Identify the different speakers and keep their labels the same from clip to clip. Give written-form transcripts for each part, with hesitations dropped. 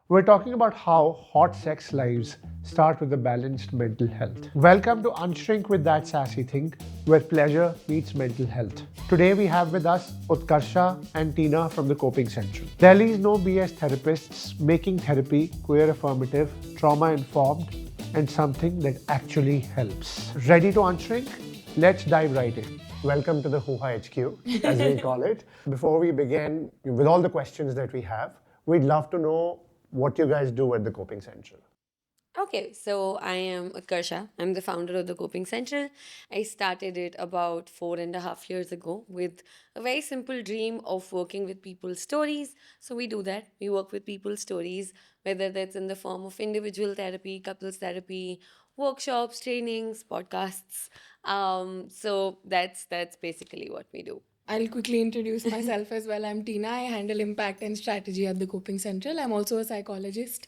Speaker 1: We're talking about how hot sex lives start with a balanced mental health. Welcome to Unshrink with That Sassy Thing, where pleasure meets mental health. Today we have with us Utkarsha and Tina from the Coping Central. Delhi's no BS therapists making therapy queer affirmative, trauma informed, and something that actually helps. Ready to Unshrink? Let's dive right in. Welcome to the Hoo-Ha HQ, as we call it. Before we begin with all the questions that we have, we'd love to know what you guys do at the Coping Central.
Speaker 2: Okay, so I am Utkarsha. I'm the founder of the Coping Central. I started it about 4.5 years ago with a very simple dream of working with people's stories. So we do that. We work with people's stories, whether that's in the form of individual therapy, couples therapy, workshops, trainings, podcasts. So that's basically what we do.
Speaker 3: I'll quickly introduce myself as well. I'm Tina. I handle impact and strategy at the Coping Central. I'm also a psychologist.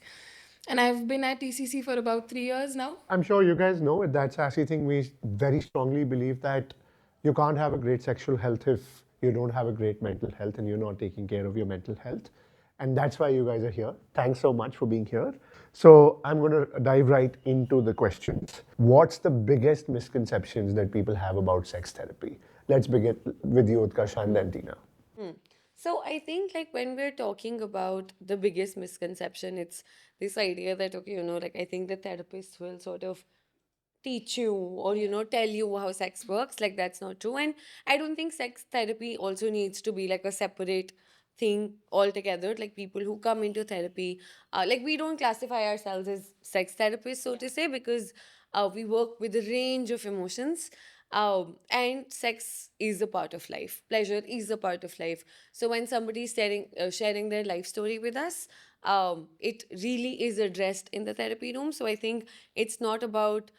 Speaker 3: And I've been at TCC for about 3 years now.
Speaker 1: I'm sure you guys know with that sassy thing, we very strongly believe that you can't have a great sexual health if you don't have a great mental health and you're not taking care of your mental health. And that's why you guys are here. Thanks so much for being here. So I'm going to dive right into the questions. What's the biggest misconceptions that people have about sex therapy? Let's begin with you, Utkarsha, and then Tina.
Speaker 2: Hmm. So I think like when we're talking about the biggest misconception, it's this idea that okay, like I think the therapist will sort of teach you or tell you how sex works. Like that's not true. And I don't think sex therapy also needs to be like a separate thing altogether. Like people who come into therapy, like we don't classify ourselves as sex therapists, so to say, because we work with a range of emotions. And sex is a part of life, pleasure is a part of life. So when somebody is sharing their life story with us, it really is addressed in the therapy room. So I think it's not about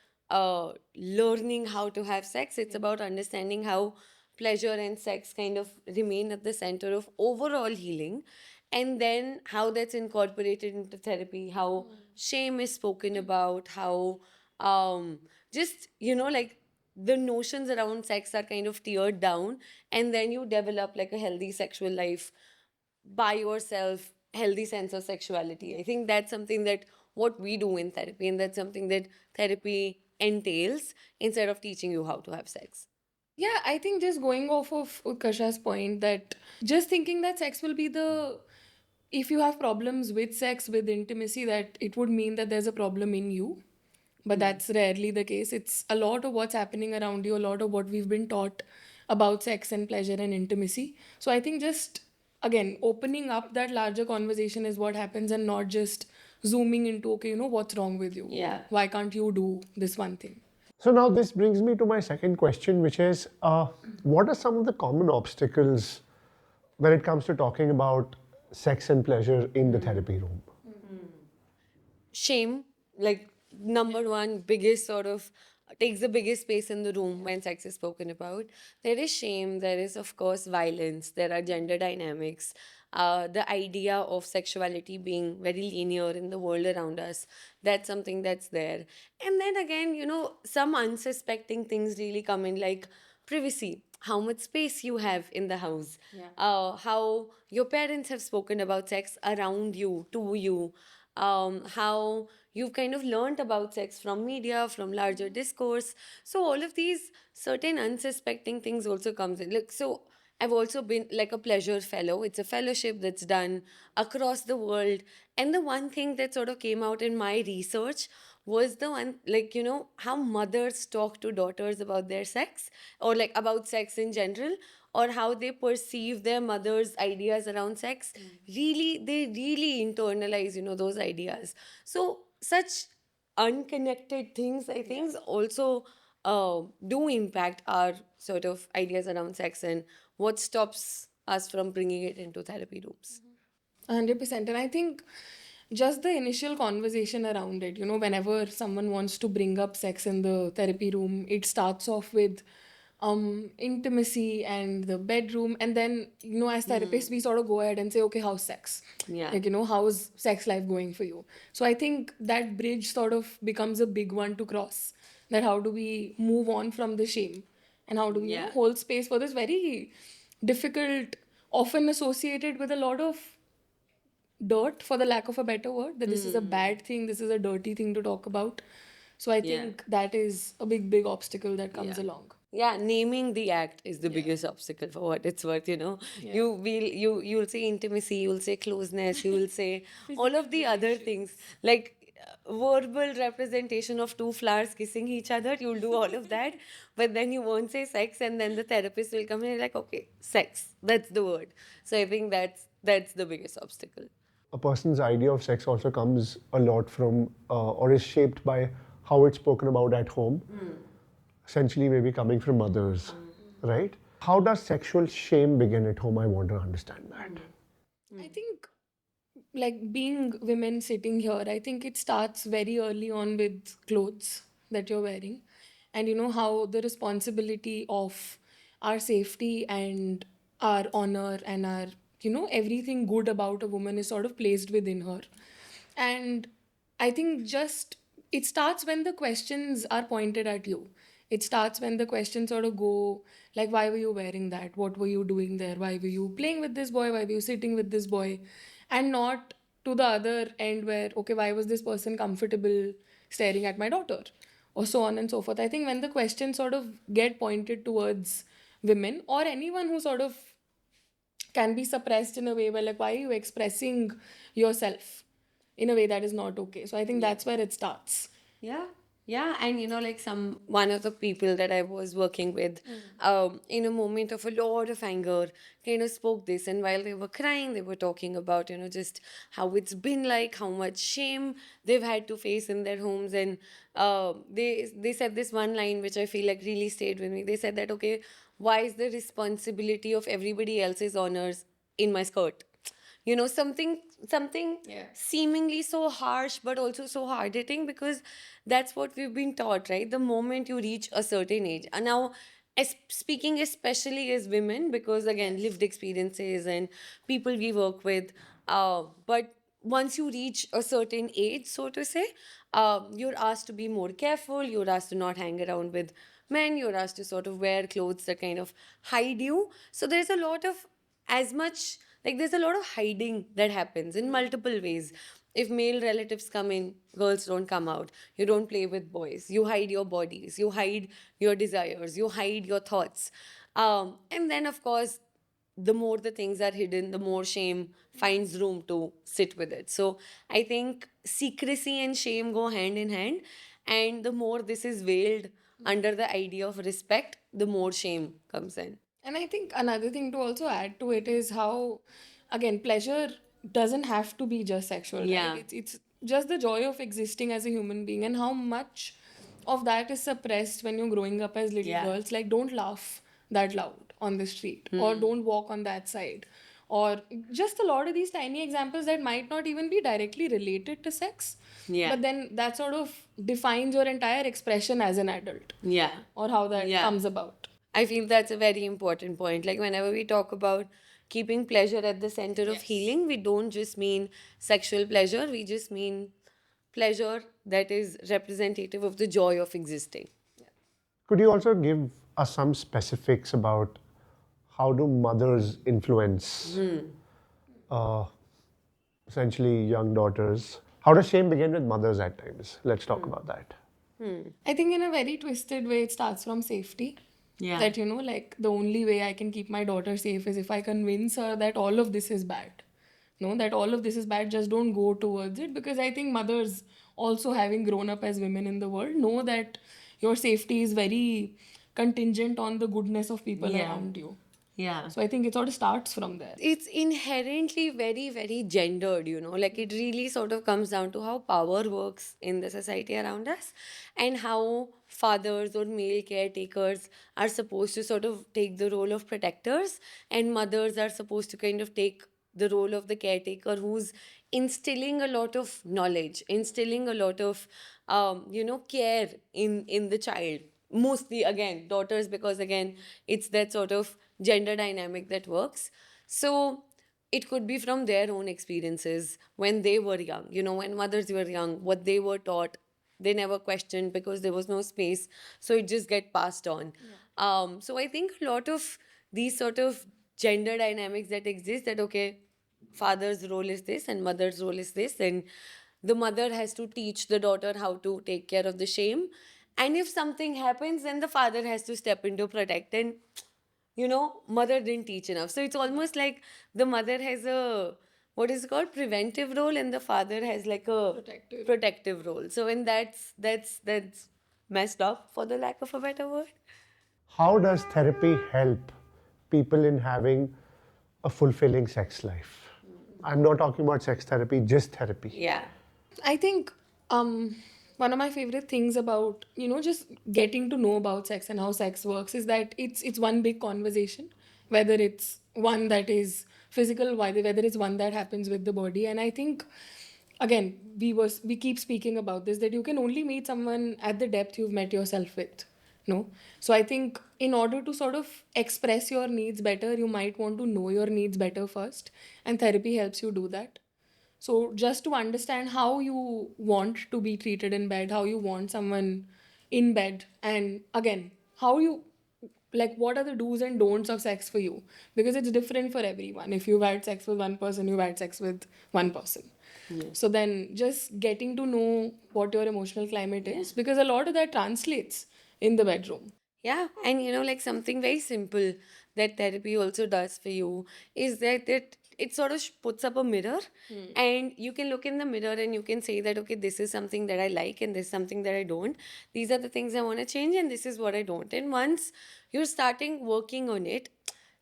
Speaker 2: learning how to have sex. It's about understanding how pleasure and sex kind of remain at the center of overall healing, and then how that's incorporated into therapy, how shame is spoken about, how just like the notions around sex are kind of teared down, and then you develop like a healthy sexual life by yourself, healthy sense of sexuality. I think that's something that what we do in therapy, and that's something that therapy entails instead of teaching you how to have sex.
Speaker 3: Yeah, I think just going off of Utkarsha's point that just thinking that sex will be if you have problems with sex, with intimacy, that it would mean that there's a problem in you. But that's rarely the case. It's a lot of what's happening around you, a lot of what we've been taught about sex and pleasure and intimacy. So I think just again opening up that larger conversation is what happens, and not just zooming into okay, what's wrong with you?
Speaker 2: Yeah.
Speaker 3: Why can't you do this one thing?
Speaker 1: So now this brings me to my second question, which is what are some of the common obstacles when it comes to talking about sex and pleasure in the therapy room?
Speaker 2: Shame, like number one biggest sort of takes the biggest space in the room when sex is spoken about. There is shame, there is of course violence, there are gender dynamics, the idea of sexuality being very linear in the world around us. That's something that's there. And then again, some unsuspecting things really come in, like privacy, how much space you have in the house, how your parents have spoken about sex around you, to you, how you've kind of learned about sex from media, from larger discourse. So all of these certain unsuspecting things also comes in. Like so, I've also been like a pleasure fellow. It's a fellowship that's done across the world. And the one thing that sort of came out in my research was the one, like, how mothers talk to daughters about their sex, or like about sex in general, or how they perceive their mother's ideas around sex. Really, they really internalize, those ideas. So, such unconnected things, I think, also do impact our sort of ideas around sex and what stops us from bringing it into therapy rooms.
Speaker 3: 100%. And I think just the initial conversation around it, whenever someone wants to bring up sex in the therapy room, it starts off with intimacy and the bedroom. And then, as therapists, we sort of go ahead and say, okay, how's sex?
Speaker 2: Yeah.
Speaker 3: Like, how's sex life going for you? So I think that bridge sort of becomes a big one to cross. That how do we move on from the shame? And how do we,
Speaker 2: Yeah.
Speaker 3: hold space for this very difficult, often associated with a lot of dirt, for the lack of a better word, that this is a bad thing, this is a dirty thing to talk about. So I think that is a big obstacle that comes along.
Speaker 2: Yeah, naming the act is the biggest obstacle for what it's worth, you know. You'll say intimacy, you'll say closeness, you will say all of the other things like verbal representation of two flowers kissing each other. You'll do all of that, but then you won't say sex, and then the therapist will come in and like, okay, sex, that's the word. So I think that's the biggest obstacle.
Speaker 1: A person's idea of sex also comes a lot from or is shaped by how it's spoken about at home, essentially maybe coming from mothers, right? How does sexual shame begin at home? I want to understand that.
Speaker 3: I think, like being women sitting here, I think it starts very early on with clothes that you're wearing. And you know how the responsibility of our safety and our honor and our, everything good about a woman is sort of placed within her. And I think just it starts when the questions are pointed at you. It starts when the questions sort of go like, why were you wearing that? What were you doing there? Why were you playing with this boy? Why were you sitting with this boy? And not to the other end where, okay, why was this person comfortable staring at my daughter? Or so on and so forth. I think when the questions sort of get pointed towards women or anyone who sort of can be suppressed in a way where, like, why are you expressing yourself in a way that is not okay? So I think that's where it starts.
Speaker 2: Yeah. Yeah, and you know, like one of the people that I was working with, in a moment of a lot of anger, kind of spoke this, and while they were crying, they were talking about, you know, just how it's been like, how much shame they've had to face in their homes, and they said this one line which I feel like really stayed with me. They said that, okay, why is the responsibility of everybody else's honors in my skirt? You know, something seemingly so harsh but also so hard hitting, because that's what we've been taught, right? The moment you reach a certain age, and now speaking especially as women, because again, lived experiences and people we work with, but once you reach a certain age, so to say, you're asked to be more careful, you're asked to not hang around with men, you're asked to sort of wear clothes that kind of hide you. So there's a lot of, as much, like there's a lot of hiding that happens in multiple ways. If male relatives come in, girls don't come out, you don't play with boys, you hide your bodies, you hide your desires, you hide your thoughts, and then of course, the more the things are hidden, the more shame finds room to sit with it. So I think secrecy and shame go hand in hand, and the more this is veiled under the idea of respect, the more shame comes in.
Speaker 3: And I think another thing to also add to it is how, again, pleasure doesn't have to be just sexual,
Speaker 2: Yeah.
Speaker 3: right? It's just the joy of existing as a human being, and how much of that is suppressed when you're growing up as little
Speaker 2: Yeah.
Speaker 3: girls. Like, don't laugh that loud on the street, or don't walk on that side, or just a lot of these tiny examples that might not even be directly related to sex.
Speaker 2: Yeah.
Speaker 3: But then that sort of defines your entire expression as an adult,
Speaker 2: Yeah.
Speaker 3: or how that
Speaker 2: Yeah.
Speaker 3: comes about.
Speaker 2: I feel that's a very important point. Like, whenever we talk about keeping pleasure at the center of healing, we don't just mean sexual pleasure, we just mean pleasure that is representative of the joy of existing.
Speaker 1: Could you also give us some specifics about how do mothers influence uh, essentially young daughters? How does shame begin with mothers at times? Let's talk about that.
Speaker 3: I think in a very twisted way, it starts from safety.
Speaker 2: Yeah.
Speaker 3: That, like the only way I can keep my daughter safe is if I convince her that all of this is bad. No, that all of this is bad, just don't go towards it. Because I think mothers, also having grown up as women in the world, know that your safety is very contingent on the goodness of people
Speaker 2: Yeah.
Speaker 3: around you.
Speaker 2: Yeah.
Speaker 3: So I think it sort of starts from there.
Speaker 2: It's inherently very, very gendered, you know, like it really sort of comes down to how power works in the society around us, and how fathers or male caretakers are supposed to sort of take the role of protectors, and mothers are supposed to kind of take the role of the caretaker who's instilling a lot of knowledge, instilling a lot of, care in the child. Mostly, again, daughters, because again, it's that sort of gender dynamic that works. So it could be from their own experiences when they were young, you know, when mothers were young, what they were taught, they never questioned because there was no space. So it just get passed on. So I think a lot of these sort of gender dynamics that exist, that okay, father's role is this and mother's role is this, and the mother has to teach the daughter how to take care of the shame, and if something happens then the father has to step in to protect, and mother didn't teach enough. So it's almost like the mother has a, what is it called, preventive role, and the father has like a protective role. So and that's messed up, for the lack of a better word.
Speaker 1: How does therapy help people in having a fulfilling sex life? I'm not talking about sex therapy, just therapy.
Speaker 2: Yeah.
Speaker 3: I think one of my favorite things about just getting to know about sex and how sex works is that it's one big conversation, whether it's one that is physical, whether it's one that happens with the body. And I think again we keep speaking about this, that you can only meet someone at the depth you've met yourself with. No, so I think in order to sort of express your needs better, you might want to know your needs better first, and therapy helps you do that. So just to understand how you want to be treated in bed, how you want someone in bed, and again, how you like what are the do's and don'ts of sex for you, because it's different for everyone. If you've had sex with one person, you've had sex with one person. So then just getting to know what your emotional climate is, because a lot of that translates in the bedroom.
Speaker 2: Yeah, and like something very simple that therapy also does for you is that it sort of puts up a mirror, and you can look in the mirror and you can say that, okay, this is something that I like and this is something that I don't. These are the things I want to change and this is what I don't. And once you're starting working on it,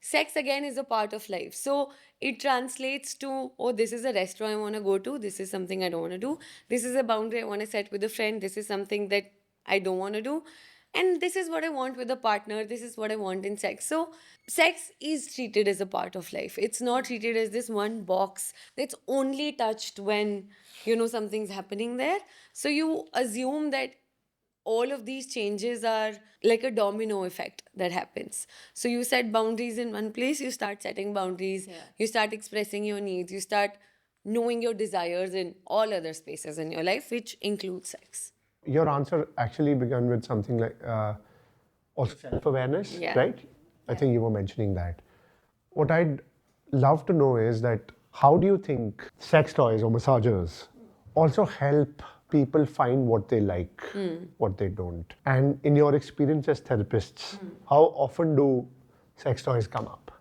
Speaker 2: sex again is a part of life. So it translates to, oh, this is a restaurant I want to go to. This is something I don't want to do. This is a boundary I want to set with a friend. This is something that I don't want to do. And this is what I want with a partner. This is what I want in sex. So sex is treated as a part of life. It's not treated as this one box that's only touched when, something's happening there. So you assume that all of these changes are like a domino effect that happens. So you set boundaries in one place, you start setting boundaries, you start expressing your needs, you start knowing your desires in all other spaces in your life, which includes sex.
Speaker 1: Your answer actually began with something like also self-awareness,
Speaker 2: Yeah.
Speaker 1: right? I think you were mentioning that. What I'd love to know is that how do you think sex toys or massagers also help people find what they like, what they don't? And in your experience as therapists, how often do sex toys come up?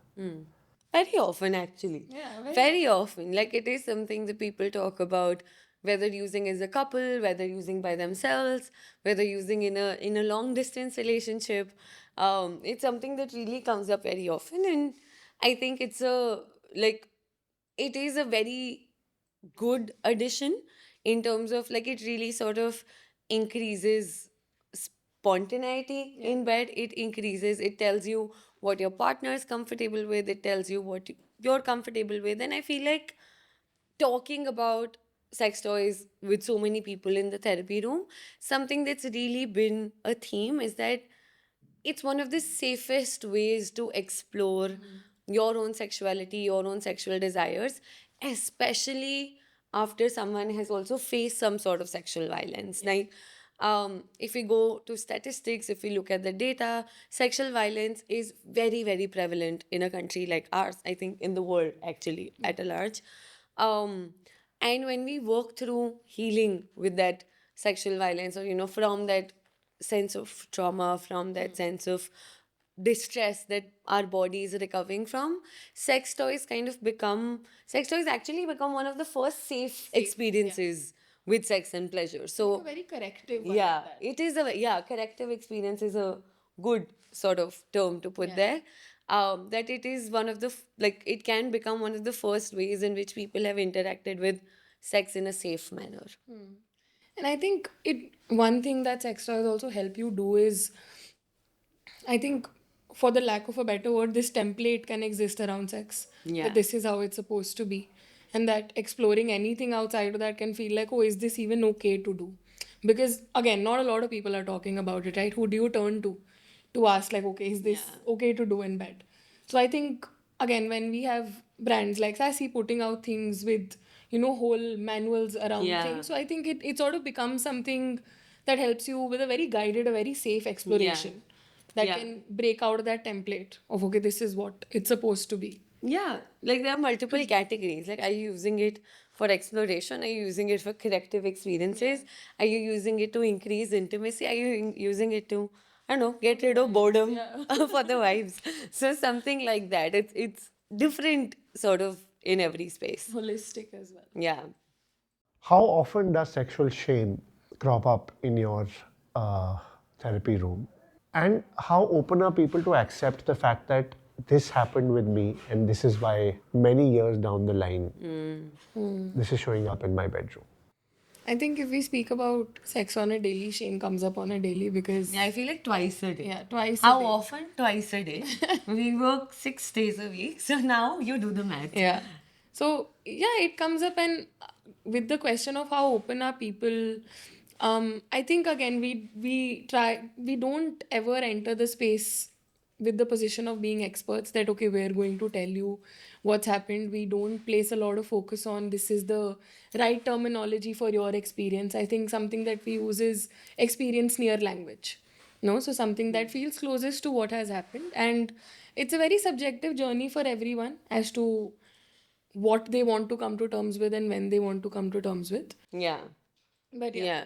Speaker 2: Very often, actually.
Speaker 3: Yeah,
Speaker 2: very often. Like it is something that people talk about, whether using as a couple, whether using by themselves, whether using in a long distance relationship. It's something that really comes up very often, and I think it's a like it is a very good addition in terms of like it really sort of increases spontaneity in bed. It increases, it tells you what your partner is comfortable with, it tells you what you're comfortable with. And I feel like talking about sex toys with so many people in the therapy room, something that's really been a theme is that it's one of the safest ways to explore your own sexuality, your own sexual desires, especially after someone has also faced some sort of sexual violence. Like, if we go to statistics, if we look at the data, sexual violence is very, very prevalent in a country like ours, I think in the world actually at a large. Um, and when we work through healing with that sexual violence, or, from that sense of trauma, from that sense of distress that our body is recovering from, sex toys actually become one of the first safe experiences with sex and pleasure. So,
Speaker 3: a very corrective one
Speaker 2: yeah,
Speaker 3: at that.
Speaker 2: it is corrective experience is a good sort of term to put there. That it is one of the, like, it can become one of the first ways in which people have interacted with sex in a safe manner.
Speaker 3: And I think one thing that sex toys also help you do is, I think, for the lack of a better word, this template can exist around sex.
Speaker 2: Yeah.
Speaker 3: That this is how it's supposed to be. And that exploring anything outside of that can feel like, oh, is this even okay to do? Because, again, not a lot of people are talking about it, right? Who do you turn to ask, like, okay, is this okay to do in bed? So I think, again, when we have brands like Sassy putting out things with, whole manuals around things, so I think it sort of becomes something that helps you with a very guided, a very safe exploration that can break out of that template of, okay, this is what it's supposed to be.
Speaker 2: Yeah, like there are multiple categories. Like, are you using it for exploration? Are you using it for corrective experiences? Are you using it to increase intimacy? Are you using it to, I don't know, get rid of boredom for the vibes? So something like that. It's different sort of in every space.
Speaker 3: Holistic as well.
Speaker 2: Yeah.
Speaker 1: How often does sexual shame crop up in your therapy room? And how open are people to accept the fact that this happened with me and this is why many years down the line, this is showing up in my bedroom?
Speaker 3: I think if we speak about sex on a daily, shame comes up on a daily because
Speaker 2: Yeah, I feel like twice a day.
Speaker 3: yeah, twice a
Speaker 2: How
Speaker 3: day.
Speaker 2: often? Twice a day. We work 6 days a week. So now you do the math.
Speaker 3: Yeah. So yeah, it comes up, and with the question of how open are people, I think again we don't ever enter the space with the position of being experts that okay, we're going to tell you what's happened. We don't place a lot of focus on this is the right terminology for your experience. I think something that we use is experience near language. No, so something that feels closest to what has happened, and it's a very subjective journey for everyone as to what they want to come to terms with and when they want to come to terms with.
Speaker 2: Yeah.
Speaker 3: But yeah.
Speaker 2: Yeah.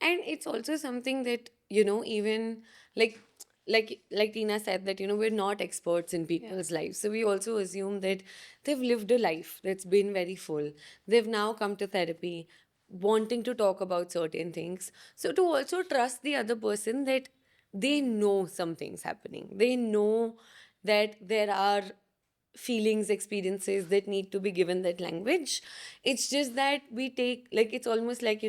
Speaker 2: And it's also something that, even like like Tina said that, we're not experts in people's lives. So we also assume that they've lived a life that's been very full. They've now come to therapy wanting to talk about certain things. So to also trust the other person that they know something's happening. They know that there are feelings, experiences that need to be given that language. It's just that we take, like, it's almost like,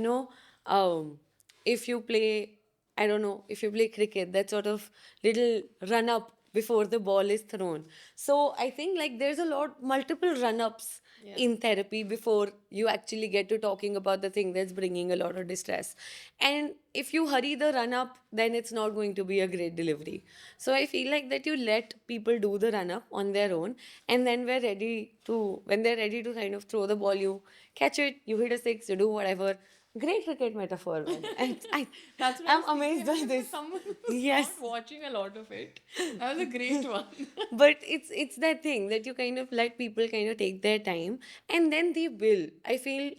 Speaker 2: if you play, I don't know, if you play cricket, that sort of little run up before the ball is thrown. So I think like there's a lot, multiple run ups in therapy before you actually get to talking about the thing that's bringing a lot of distress. And if you hurry the run up, then it's not going to be a great delivery. So I feel like that you let people do the run up on their own, and then when they're ready to kind of throw the ball, you catch it, you hit a six, you do whatever. Great cricket metaphor, man.
Speaker 3: That's what
Speaker 2: I'm
Speaker 3: I was
Speaker 2: amazed by
Speaker 3: thinking.
Speaker 2: this.
Speaker 3: Someone who's
Speaker 2: Yes.
Speaker 3: not watching a lot of it. That was a great one.
Speaker 2: But it's that thing that you kind of let people kind of take their time, and then they will. I feel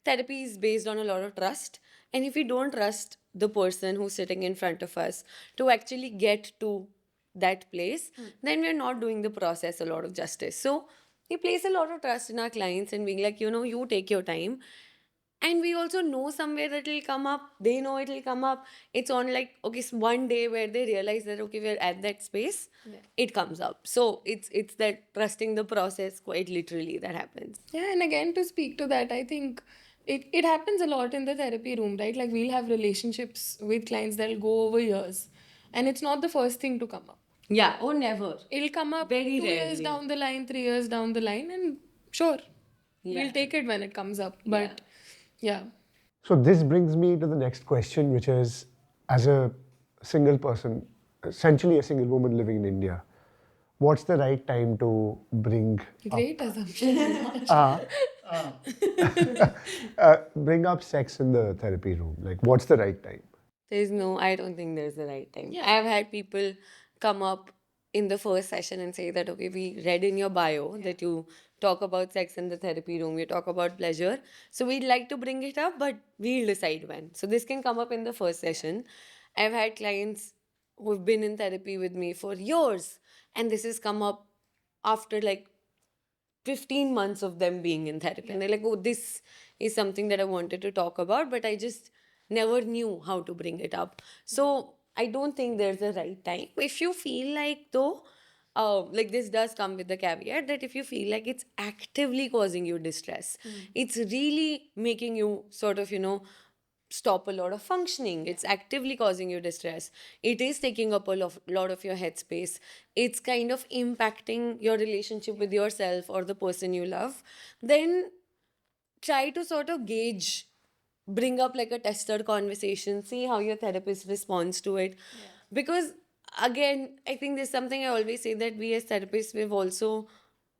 Speaker 2: therapy is based on a lot of trust, and if we don't trust the person who's sitting in front of us to actually get to that place, then we're not doing the process a lot of justice. So we place a lot of trust in our clients and being like, you take your time, and we also know somewhere that it'll come up. They know it'll come up. It's on like, okay, one day where they realize that okay, we're at that space, it comes up. So it's that trusting the process quite literally that happens.
Speaker 3: Yeah, and again, to speak to that, I think it happens a lot in the therapy room, right? Like we'll have relationships with clients that'll go over years, and it's not the first thing to come up.
Speaker 2: Yeah, or never.
Speaker 3: It'll come up
Speaker 2: Very
Speaker 3: 2 years
Speaker 2: rarely.
Speaker 3: down the line, 3 years down the line, and sure,
Speaker 2: Yeah.
Speaker 3: we'll take it when it comes up. But yeah.
Speaker 1: So this brings me to the next question, which is, as a single person, essentially a single woman living in India, what's the right time to
Speaker 3: Great assumption.
Speaker 1: bring up sex in the therapy room? Like, what's the right time?
Speaker 2: I don't think there's the right time. I've had people come up in the first session and say that, okay, we read in your bio that you talk about sex in the therapy room, you talk about pleasure. So we'd like to bring it up, but we'll decide when. So this can come up in the first session. I've had clients who've been in therapy with me for years, and this has come up after like 15 months of them being in therapy. And they're like, oh, this is something that I wanted to talk about, but I just never knew how to bring it up. So I don't think there's a right time. If you feel like, though, like this does come with the caveat that if you feel like it's actively causing you distress, it's really making you sort of, stop a lot of functioning. It's actively causing you distress. It is taking up lot of your headspace. It's kind of impacting your relationship with yourself or the person you love. Then try to sort of gauge, bring up like a tester conversation, see how your therapist responds to it. Because again, I think there's something I always say that we as therapists, we've also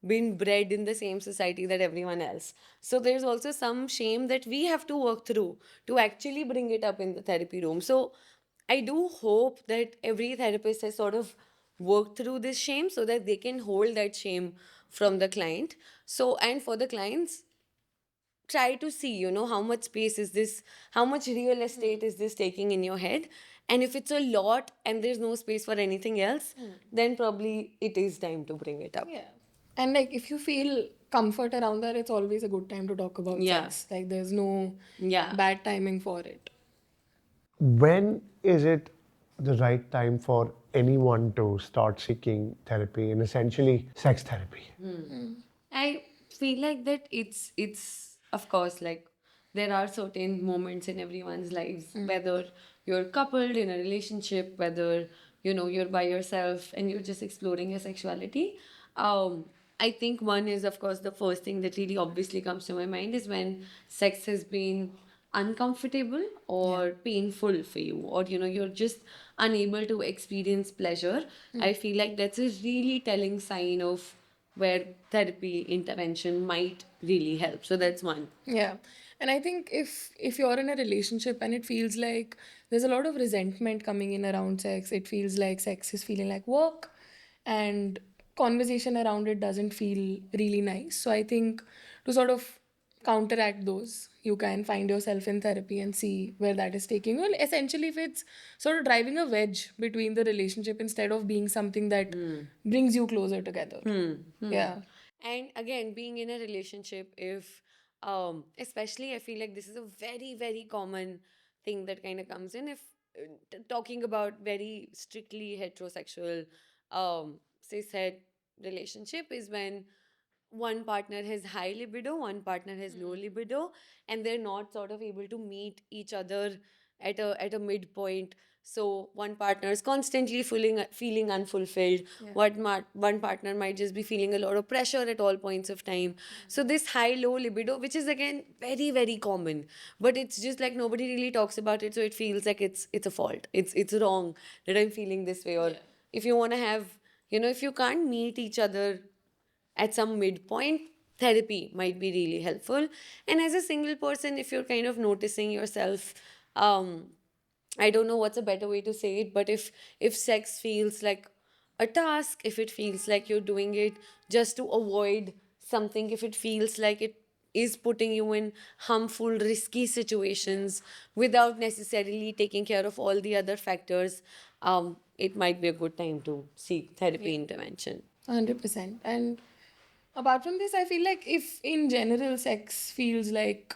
Speaker 2: been bred in the same society that everyone else. So there's also some shame that we have to work through to actually bring it up in the therapy room. So I do hope that every therapist has sort of worked through this shame so that they can hold that shame from the client. So, and for the clients, try to see, how much space is this, how much real estate is this taking in your head. And if it's a lot and there's no space for anything else, then probably it is time to bring it up.
Speaker 3: Yeah. And like if you feel comfort around that, it's always a good time to talk about
Speaker 2: Yeah.
Speaker 3: sex. Like there's no
Speaker 2: Yeah.
Speaker 3: bad timing for it.
Speaker 1: When is it the right time for anyone to start seeking therapy and essentially sex therapy?
Speaker 2: I feel like that it's of course, like, there are certain moments in everyone's lives, whether you're coupled in a relationship, whether you're by yourself and you're just exploring your sexuality. I think one is, of course, the first thing that really obviously comes to my mind is when sex has been uncomfortable or painful for you, or you're just unable to experience pleasure. I feel like that's a really telling sign of where therapy intervention might really help. So that's one.
Speaker 3: Yeah. And I think if you're in a relationship and it feels like there's a lot of resentment coming in around sex, it feels like sex is feeling like work and conversation around it doesn't feel really nice. So I think to sort of counteract those, you can find yourself in therapy and see where that is taking you. And essentially, if it's sort of driving a wedge between the relationship instead of being something that brings you closer together. Yeah.
Speaker 2: And again, being in a relationship, if especially, I feel like this is a very, very common thing that kind of comes in. If talking about very strictly heterosexual, cishet relationship, is when one partner has high libido, one partner has low libido, and they're not sort of able to meet each other at a midpoint. So one partner is constantly feeling unfulfilled. One partner might just be feeling a lot of pressure at all points of time. So this high low libido, which is again very, very common, but it's just like nobody really talks about it, so it feels like it's a fault. It's wrong that I'm feeling this way. Or if you want to have, if you can't meet each other at some midpoint, therapy might be really helpful. And as a single person, if you're kind of noticing yourself, um I don't know what's a better way to say it, but if sex feels like a task, if it feels like you're doing it just to avoid something, if it feels like it is putting you in harmful, risky situations without necessarily taking care of all the other factors, it might be a good time to seek therapy intervention.
Speaker 3: 100%. And apart from this, I feel like if in general sex feels like,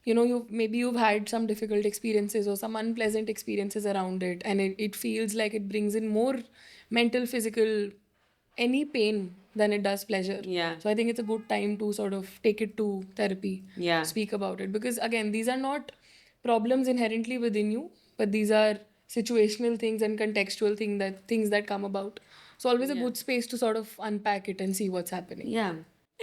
Speaker 3: you've had some difficult experiences or some unpleasant experiences around it, and it feels like it brings in more mental, physical, any pain than it does pleasure.
Speaker 2: Yeah.
Speaker 3: So I think it's a good time to sort of take it to therapy,
Speaker 2: Yeah.
Speaker 3: speak about it. Because again, these are not problems inherently within you, but these are situational things and contextual things that come about. So always a good space to sort of unpack it and see what's happening.
Speaker 2: Yeah.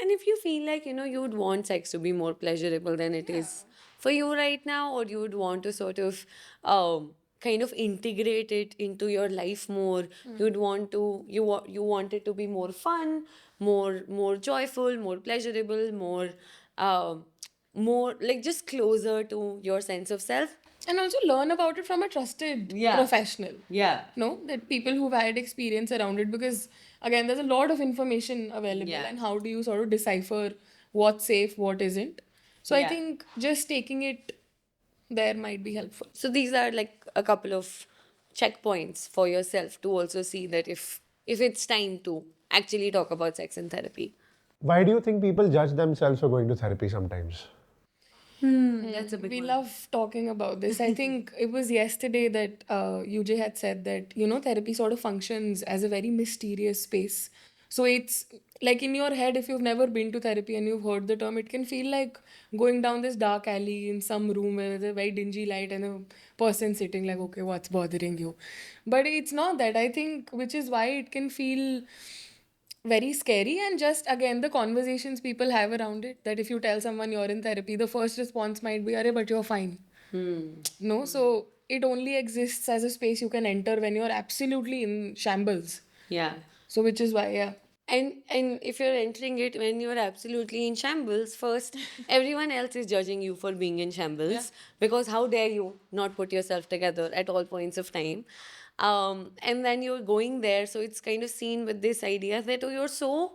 Speaker 2: And if you feel like, you'd want sex to be more pleasurable than it is for you right now, or you would want to sort of kind of integrate it into your life more, you'd want to you want it to be more fun, more joyful, more pleasurable, um more like just closer to your sense of self.
Speaker 3: And also learn about it from a trusted
Speaker 2: Yeah.
Speaker 3: professional.
Speaker 2: Yeah.
Speaker 3: No, that people who've had experience around it, because again, there's a lot of information available,
Speaker 2: Yeah.
Speaker 3: and how do you sort of decipher what's safe, what isn't? So I
Speaker 2: Yeah.
Speaker 3: think just taking it there might be helpful.
Speaker 2: So these are like a couple of checkpoints for yourself to also see that if it's time to actually talk about sex and therapy.
Speaker 1: Why do you think people judge themselves for going to therapy sometimes?
Speaker 2: That's a big
Speaker 3: We
Speaker 2: one.
Speaker 3: love talking about this. I think it was yesterday that UJ had said that, therapy sort of functions as a very mysterious space. So it's like in your head, if you've never been to therapy and you've heard the term, it can feel like going down this dark alley in some room where there's a very dingy light and a person sitting like, okay, what's bothering you? But it's not that, I think, which is why it can feel very scary. And just again, the conversations people have around it, that if you tell someone you're in therapy, the first response might be, "Arey, but you're fine." No, so it only exists as a space you can enter when you're absolutely in shambles.
Speaker 2: Yeah.
Speaker 3: So which is why, yeah.
Speaker 2: And if you're entering it when you're absolutely in shambles, first everyone else is judging you for being in shambles, because how dare you not put yourself together at all points of time. And then you're going there, so it's kind of seen with this idea that, oh, you're so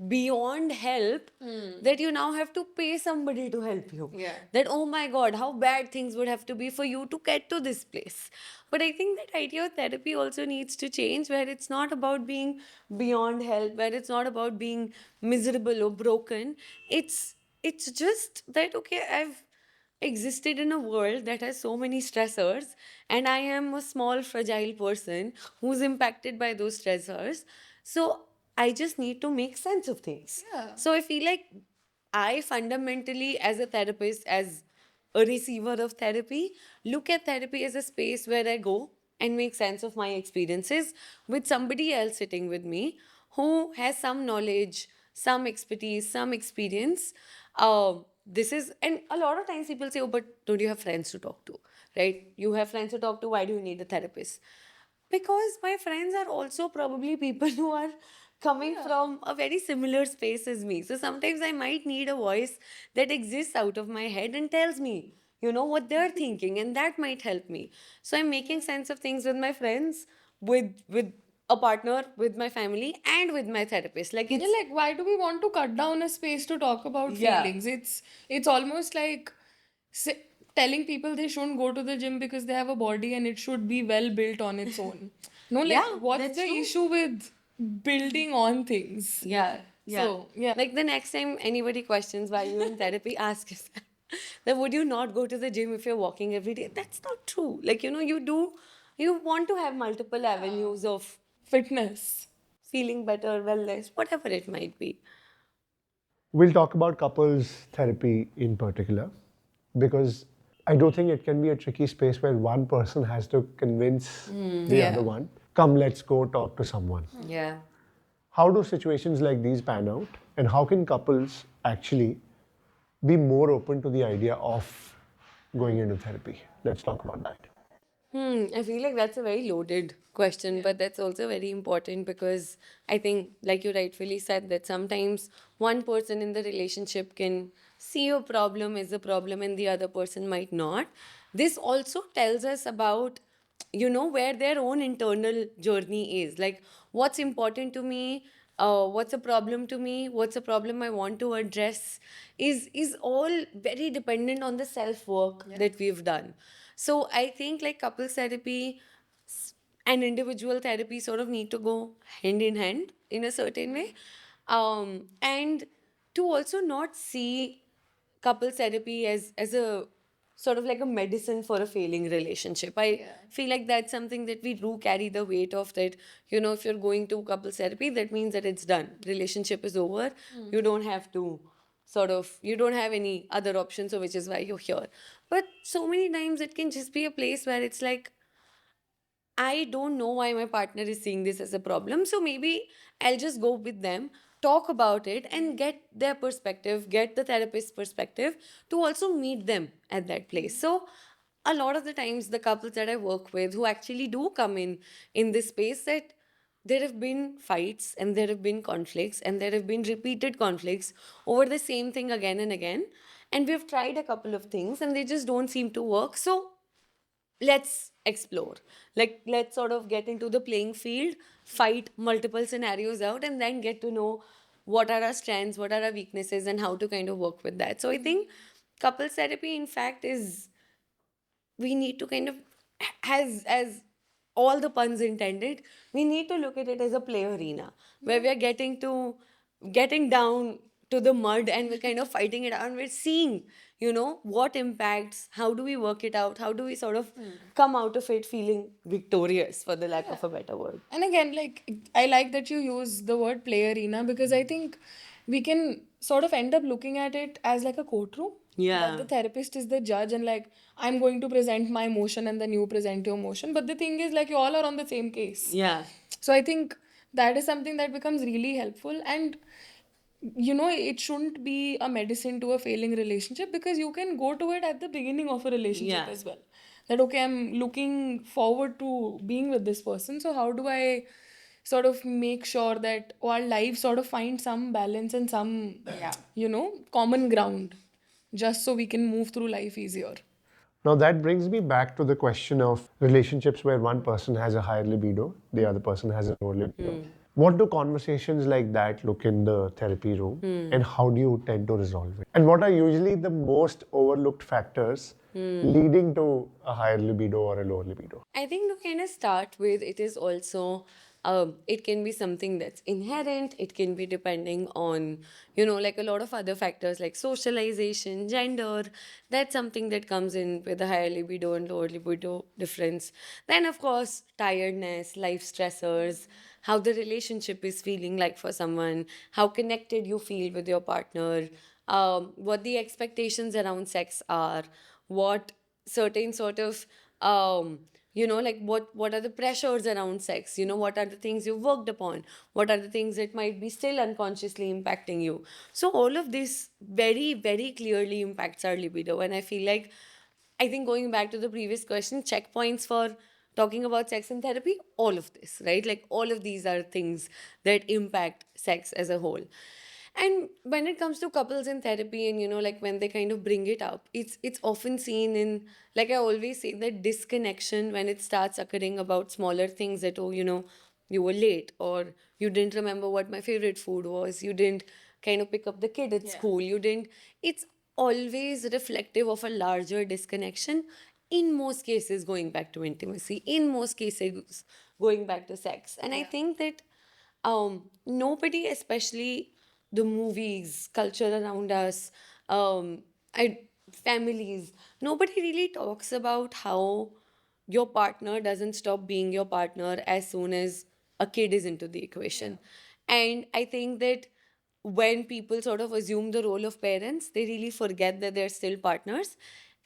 Speaker 2: beyond help that you now have to pay somebody to help you.
Speaker 3: Yeah.
Speaker 2: That, oh my God, how bad things would have to be for you to get to this place. But I think that idea of therapy also needs to change, where it's not about being beyond help, where it's not about being miserable or broken. It's just that, okay, I've existed in a world that has so many stressors, and I am a small fragile person who's impacted by those stressors. So I just need to make sense of things.
Speaker 3: Yeah.
Speaker 2: So I feel like I fundamentally, as a therapist, as a receiver of therapy, look at therapy as a space where I go and make sense of my experiences with somebody else sitting with me who has some knowledge, some expertise, some experience. This is, and a lot of times people say, oh, but don't you have friends to talk to? Right? You have friends to talk to, why do you need a therapist? Because my friends are also probably people who are coming from a very similar space as me. So sometimes I might need a voice that exists out of my head and tells me, what they're thinking, and that might help me. So I'm making sense of things with my friends, with a partner, with my family, and with my therapist. Like,
Speaker 3: Yeah,
Speaker 2: it's
Speaker 3: like why do we want to cut down a space to talk about
Speaker 2: Yeah.
Speaker 3: feelings? It's almost like say, telling people they shouldn't go to the gym because they have a body and it should be well built on its own. No, like
Speaker 2: Yeah,
Speaker 3: what's
Speaker 2: that's
Speaker 3: the
Speaker 2: true.
Speaker 3: issue with building on things?
Speaker 2: Yeah, yeah.
Speaker 3: So yeah.
Speaker 2: Like, the next time anybody questions why you're in therapy, ask yourself that, would you not go to the gym if you're walking every day? That's not true. Like, you want to have multiple avenues of
Speaker 3: Fitness.
Speaker 2: feeling better, wellness, whatever it might be.
Speaker 1: We'll talk about couples therapy in particular because I do think it can be a tricky space where one person has to convince the
Speaker 3: Yeah.
Speaker 1: other one, come, let's go talk to someone.
Speaker 2: Yeah.
Speaker 1: How do situations like these pan out, and how can couples actually be more open to the idea of going into therapy? Let's talk about that.
Speaker 2: I feel like that's a very loaded question, but that's also very important because I think, like you rightfully said, that sometimes one person in the relationship can see a problem as a problem and the other person might not. This also tells us about, where their own internal journey is. Like, what's important to me, what's a problem to me, what's a problem I want to address, is all very dependent on the self work that we've done. So I think, like, couples therapy and individual therapy sort of need to go hand in hand in a certain way. And to also not see couples therapy as a sort of like a medicine for a failing relationship. I feel like that's something that we do carry the weight of, that, if you're going to couples therapy, that means that it's done. Relationship is over. You don't have to you don't have any other options, so which is why you're here. But so many times it can just be a place where it's like, I don't know why my partner is seeing this as a problem. So maybe I'll just go with them, talk about it, and get their perspective, get the therapist's perspective to also meet them at that place. So a lot of the times, the couples that I work with who actually do come in this space, that there have been fights and there have been conflicts and there have been repeated conflicts over the same thing again and again. And we've tried a couple of things and they just don't seem to work. So let's explore. Like, let's sort of get into the playing field, fight multiple scenarios out, and then get to know what are our strengths, what are our weaknesses, and how to kind of work with that. So I think couples therapy, in fact, is, we need to kind of, as all the puns intended, we need to look at it as a play arena where we are getting down to the mud and we're kind of fighting it out, and we're seeing, what impacts, how do we work it out, how do we sort of come out of it feeling victorious, for the lack of a better word.
Speaker 3: And again, like I like that you use the word play arena because I think we can sort of end up looking at it as like a courtroom.
Speaker 2: Yeah.
Speaker 3: That the therapist is the judge and like I'm going to present my motion and then you present your motion. But the thing is like you all are on the same case.
Speaker 2: Yeah.
Speaker 3: So I think that is something that becomes really helpful. And it shouldn't be a medicine to a failing relationship because you can go to it at the beginning of a relationship
Speaker 2: Yeah.
Speaker 3: as well. That, okay, I'm looking forward to being with this person. So, how do I sort of make sure that our lives sort of find some balance and some, common ground just so we can move through life easier?
Speaker 1: Now, that brings me back to the question of relationships where one person has a higher libido, the other person has a lower libido. What do conversations like that look in the therapy room, and how do you tend to resolve it? And what are usually the most overlooked factors leading to a higher libido or a lower libido?
Speaker 2: I think to kind of start with, it is also, it can be something that's inherent. It can be depending on, like a lot of other factors like socialization, gender. That's something that comes in with the higher libido and lower libido difference. Then, of course, tiredness, life stressors, how the relationship is feeling like for someone, how connected you feel with your partner, what the expectations around sex are, what certain sort of like what are the pressures around sex, what are the things you've worked upon, what are the things that might be still unconsciously impacting you. So all of this very very clearly impacts our libido, and I feel like, I think going back to the previous question, checkpoints for talking about sex and therapy, all of this, right? Like all of these are things that impact sex as a whole. And when it comes to couples in therapy, and like when they kind of bring it up, it's often seen in, like I always say, that disconnection when it starts occurring about smaller things, that, oh, you were late, or you didn't remember what my favorite food was, you didn't kind of pick up the kid at school, you didn't. It's always reflective of a larger disconnection, in most cases going back to intimacy, in most cases going back to sex. And I think that nobody, especially the movies, culture around us, I, families, nobody really talks about how your partner doesn't stop being your partner as soon as a kid is into the equation. And I think that when people sort of assume the role of parents, they really forget that they're still partners,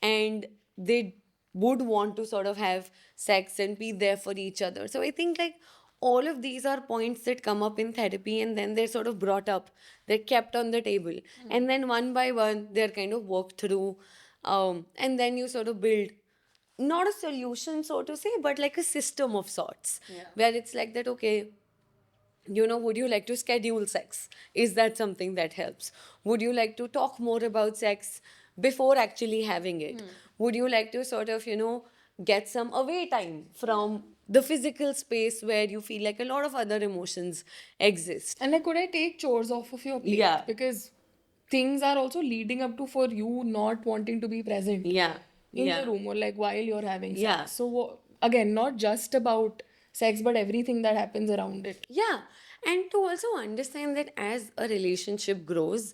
Speaker 2: and they would want to sort of have sex and be there for each other. So I think like all of these are points that come up in therapy, and then they're sort of brought up, they're kept on the table, and then one by one they're kind of worked through, and then you sort of build not a solution, so to say, but like a system of sorts, where it's like that, okay, would you like to schedule sex? Is that something that helps? Would you like to talk more about sex before actually having it? Would you like to sort of, get some away time from the physical space where you feel like a lot of other emotions exist?
Speaker 3: And like, could I take chores off of your plate?
Speaker 2: Yeah.
Speaker 3: Because things are also leading up to for you not wanting to be present
Speaker 2: Yeah.
Speaker 3: in
Speaker 2: Yeah.
Speaker 3: the room, or like while you're having sex.
Speaker 2: Yeah.
Speaker 3: So again, not just about sex, but everything that happens around it.
Speaker 2: Yeah. And to also understand that as a relationship grows,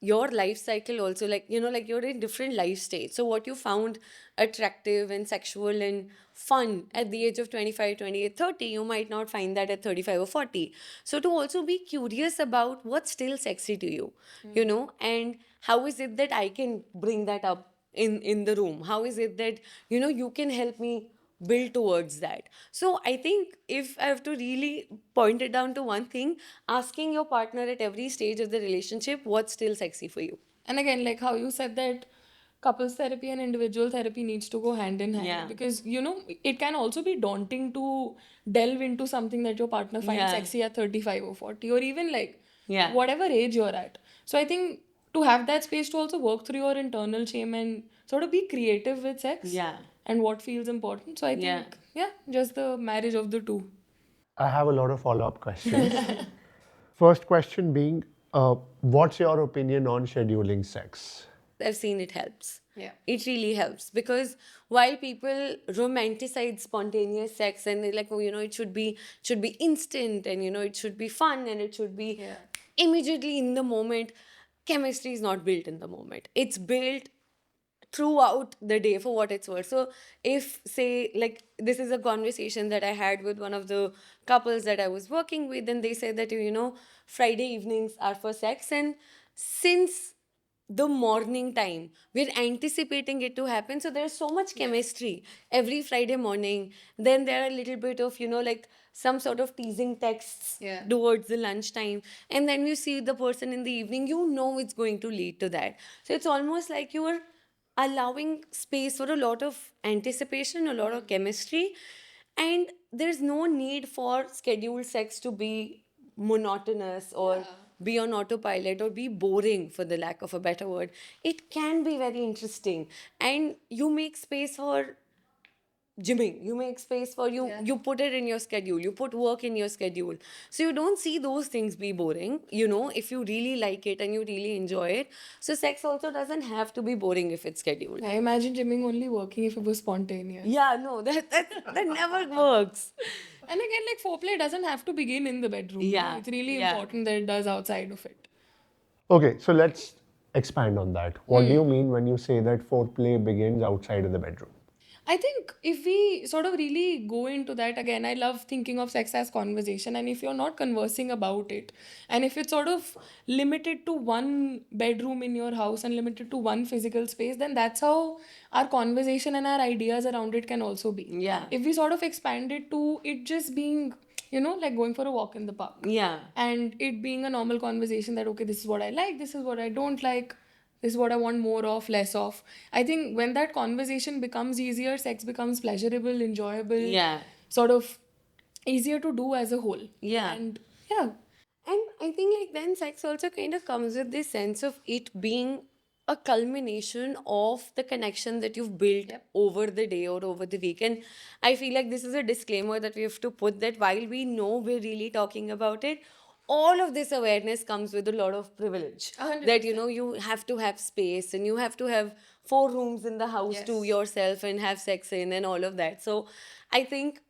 Speaker 2: your life cycle also, like, like you're in different life stages. So, what you found attractive and sexual and fun at the age of 25, 28, 30, you might not find that at 35 or 40. So, to also be curious about what's still sexy to you, and how is it that I can bring that up in the room? How is it that, you can help me build towards that? So I think if I have to really point it down to one thing, asking your partner at every stage of the relationship what's still sexy for you.
Speaker 3: And again, like how you said that couples therapy and individual therapy needs to go hand in hand.
Speaker 2: Yeah.
Speaker 3: Because, it can also be daunting to delve into something that your partner finds
Speaker 2: Yeah.
Speaker 3: sexy at 35 or 40, or even like
Speaker 2: Yeah.
Speaker 3: whatever age you're at. So I think to have that space to also work through your internal shame and sort of be creative with sex.
Speaker 2: Yeah.
Speaker 3: And what feels important. So I
Speaker 2: Yeah.
Speaker 3: think, just the marriage of the two.
Speaker 1: I have a lot of follow-up questions. First question being, what's your opinion on scheduling sex?
Speaker 2: I've seen it helps.
Speaker 3: Yeah.
Speaker 2: It really helps, because while people romanticize spontaneous sex and they're like, oh, it should be instant, and it should be fun, and it should be immediately in the moment. Chemistry is not built in the moment. It's built throughout the day, for what it's worth. So if, say, like, this is a conversation that I had with one of the couples that I was working with, and they said that, Friday evenings are for sex, and since the morning time we're anticipating it to happen, so there's so much chemistry every Friday morning. Then there are a little bit of, like, some sort of teasing texts towards the lunchtime, and then you see the person in the evening, it's going to lead to that. So it's almost like you are allowing space for a lot of anticipation, a lot of chemistry, and there's no need for scheduled sex to be monotonous or be on autopilot or be boring, for the lack of a better word. It can be very interesting, and you make space for gymming, you make space for you, you put it in your schedule, you put work in your schedule. So you don't see those things be boring, if you really like it and you really enjoy it. So sex also doesn't have to be boring if it's scheduled.
Speaker 3: I imagine gymming only working if it was spontaneous.
Speaker 2: Yeah, no, that never works.
Speaker 3: And again, like foreplay doesn't have to begin in the bedroom.
Speaker 2: Yeah,
Speaker 3: It's really
Speaker 2: yeah.
Speaker 3: important that it does outside of it.
Speaker 1: Okay, so let's expand on that. What do you mean when you say that foreplay begins outside of the bedroom?
Speaker 3: I think if we sort of really go into that again, I love thinking of sex as conversation. And if you're not conversing about it, and if it's sort of limited to one bedroom in your house and limited to one physical space, then that's how our conversation and our ideas around it can also be.
Speaker 2: Yeah.
Speaker 3: If we sort of expand it to it just being, like going for a walk in the park.
Speaker 2: Yeah.
Speaker 3: And it being a normal conversation that, okay, this is what I like, this is what I don't like, this is what I want more of, less of. I think when that conversation becomes easier, sex becomes pleasurable, enjoyable,
Speaker 2: Yeah.
Speaker 3: sort of easier to do as a whole.
Speaker 2: Yeah.
Speaker 3: And yeah.
Speaker 2: And I think like then sex also kind of comes with this sense of it being a culmination of the connection that you've built over the day or over the week. And I feel like this is a disclaimer that we have to put, that while we know we're really talking about it, all of this awareness comes with a lot of privilege.
Speaker 3: 100%.
Speaker 2: That you have to have space and you have to have 4 rooms in the house to
Speaker 3: Yes.
Speaker 2: yourself and have sex in and all of that. So I think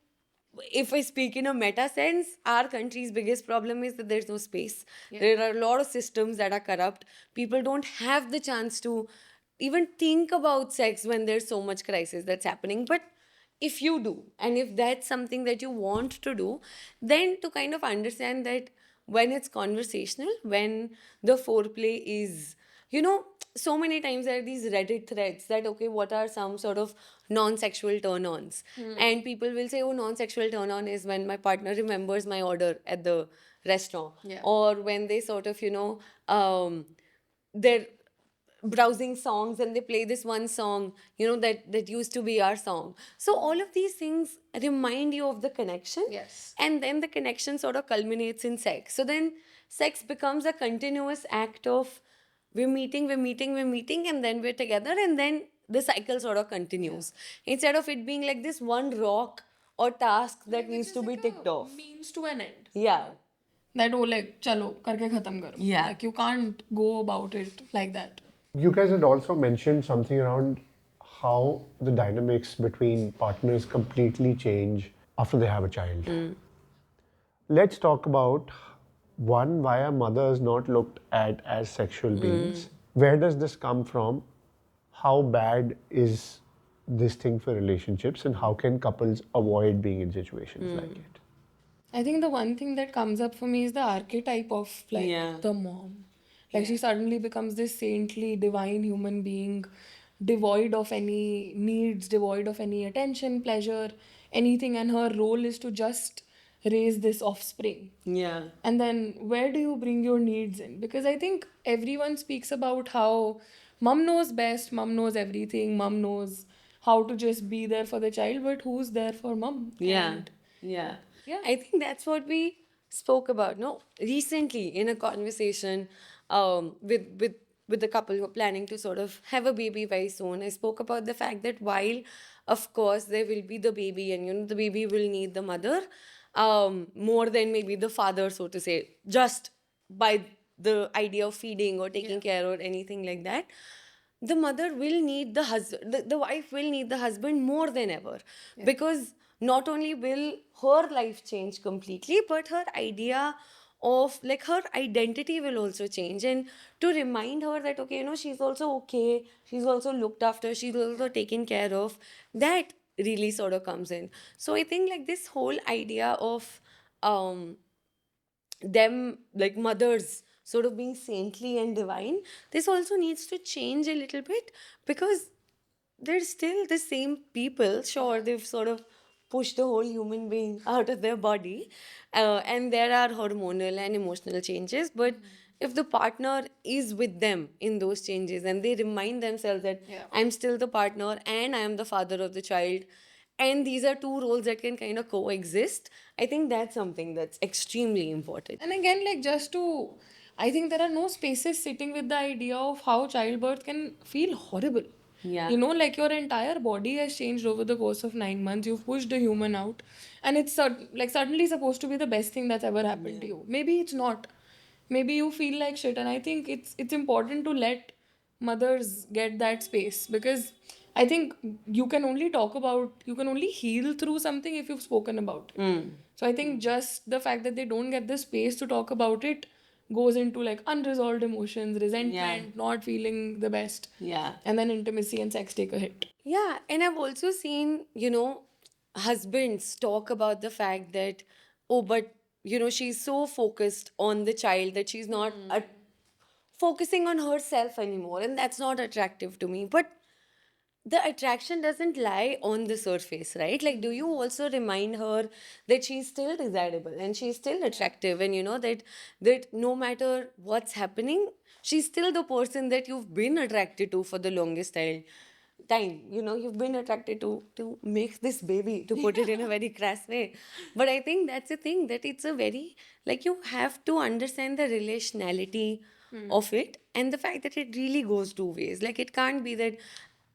Speaker 2: if I speak in a meta sense, our country's biggest problem is that there's no space. There are a lot of systems that are corrupt. People don't have the chance to even think about sex when there's so much crisis that's happening. But if you do, and if that's something that you want to do, then to kind of understand that when it's conversational, when the foreplay is, so many times there are these Reddit threads that, okay, what are some sort of non-sexual turn-ons? And people will say, oh, non-sexual turn-on is when my partner remembers my order at the restaurant.
Speaker 3: Yeah.
Speaker 2: Or when they sort of, they're browsing songs and they play this one song, that used to be our song. So all of these things remind you of the connection.
Speaker 3: Yes.
Speaker 2: And then the connection sort of culminates in sex. So then sex becomes a continuous act of we're meeting, and then we're together, and then the cycle sort of continues. Instead of it being like this one rock or task that
Speaker 3: Which
Speaker 2: needs
Speaker 3: is
Speaker 2: to be
Speaker 3: like
Speaker 2: ticked
Speaker 3: a
Speaker 2: off.
Speaker 3: means to an end.
Speaker 2: Yeah.
Speaker 3: That, oh, like, chalo, karke khatam karo.
Speaker 2: Yeah.
Speaker 3: Like, you can't go about it like that.
Speaker 1: You guys had also mentioned something around how the dynamics between partners completely change after they have a child. Let's talk about one, why are mothers not looked at as sexual beings? Where does this come from? How bad is this thing for relationships, and how can couples avoid being in situations like it?
Speaker 3: I think the one thing that comes up for me is the archetype of like
Speaker 2: Yeah.
Speaker 3: the mom. Like she suddenly becomes this saintly, divine human being, devoid of any needs, devoid of any attention, pleasure, anything, and her role is to just raise this offspring.
Speaker 2: Yeah.
Speaker 3: And then where do you bring your needs in? Because I think everyone speaks about how mom knows best, mom knows everything, mom knows how to just be there for the child, but who's there for mom?
Speaker 2: Yeah.
Speaker 3: And
Speaker 2: Yeah.
Speaker 3: Yeah.
Speaker 2: I think that's what we spoke about, no? Recently in a conversation with the couple who are planning to sort of have a baby very soon. I spoke about the fact that while of course there will be the baby, and the baby will need the mother more than maybe the father, so to say, just by the idea of feeding or taking care or anything like that. The mother will need the husband, the wife will need the husband more than ever, because not only will her life change completely, but her idea of like her identity will also change. And to remind her that, okay, she's also okay, she's also looked after, she's also taken care of, that really sort of comes in. So I think like this whole idea of them, like mothers sort of being saintly and divine, this also needs to change a little bit, because they're still the same people. Sure, they've sort of pushed the whole human being out of their body, and there are hormonal and emotional changes, but if the partner is with them in those changes and they remind themselves that I'm still the partner and I am the father of the child, and these are two roles that can kind of coexist, I think that's something that's extremely important.
Speaker 3: And again, like just to, I think there are no spaces sitting with the idea of how childbirth can feel horrible.
Speaker 2: Yeah.
Speaker 3: You know, like your entire body has changed over the course of 9 months. You've pushed a human out, and it's like suddenly supposed to be the best thing that's ever happened to you. Maybe it's not. Maybe you feel like shit, and I think it's important to let mothers get that space, because I think you can only heal through something if you've spoken about it. So I think just the fact that they don't get the space to talk about it goes into like unresolved emotions, resentment, not feeling the best.
Speaker 2: Yeah.
Speaker 3: And then intimacy and sex take a hit.
Speaker 2: Yeah, and I've also seen, husbands talk about the fact that, oh, but, she's so focused on the child that she's not focusing on herself anymore, and that's not attractive to me. But the attraction doesn't lie on the surface, right? Like, do you also remind her that she's still desirable and she's still attractive, and that no matter what's happening, she's still the person that you've been attracted to for the longest time. You've been attracted to make this baby, to put it in a very crass way. But I think that's the thing, that it's a very, like, you have to understand the relationality of it, and the fact that it really goes two ways. Like, it can't be that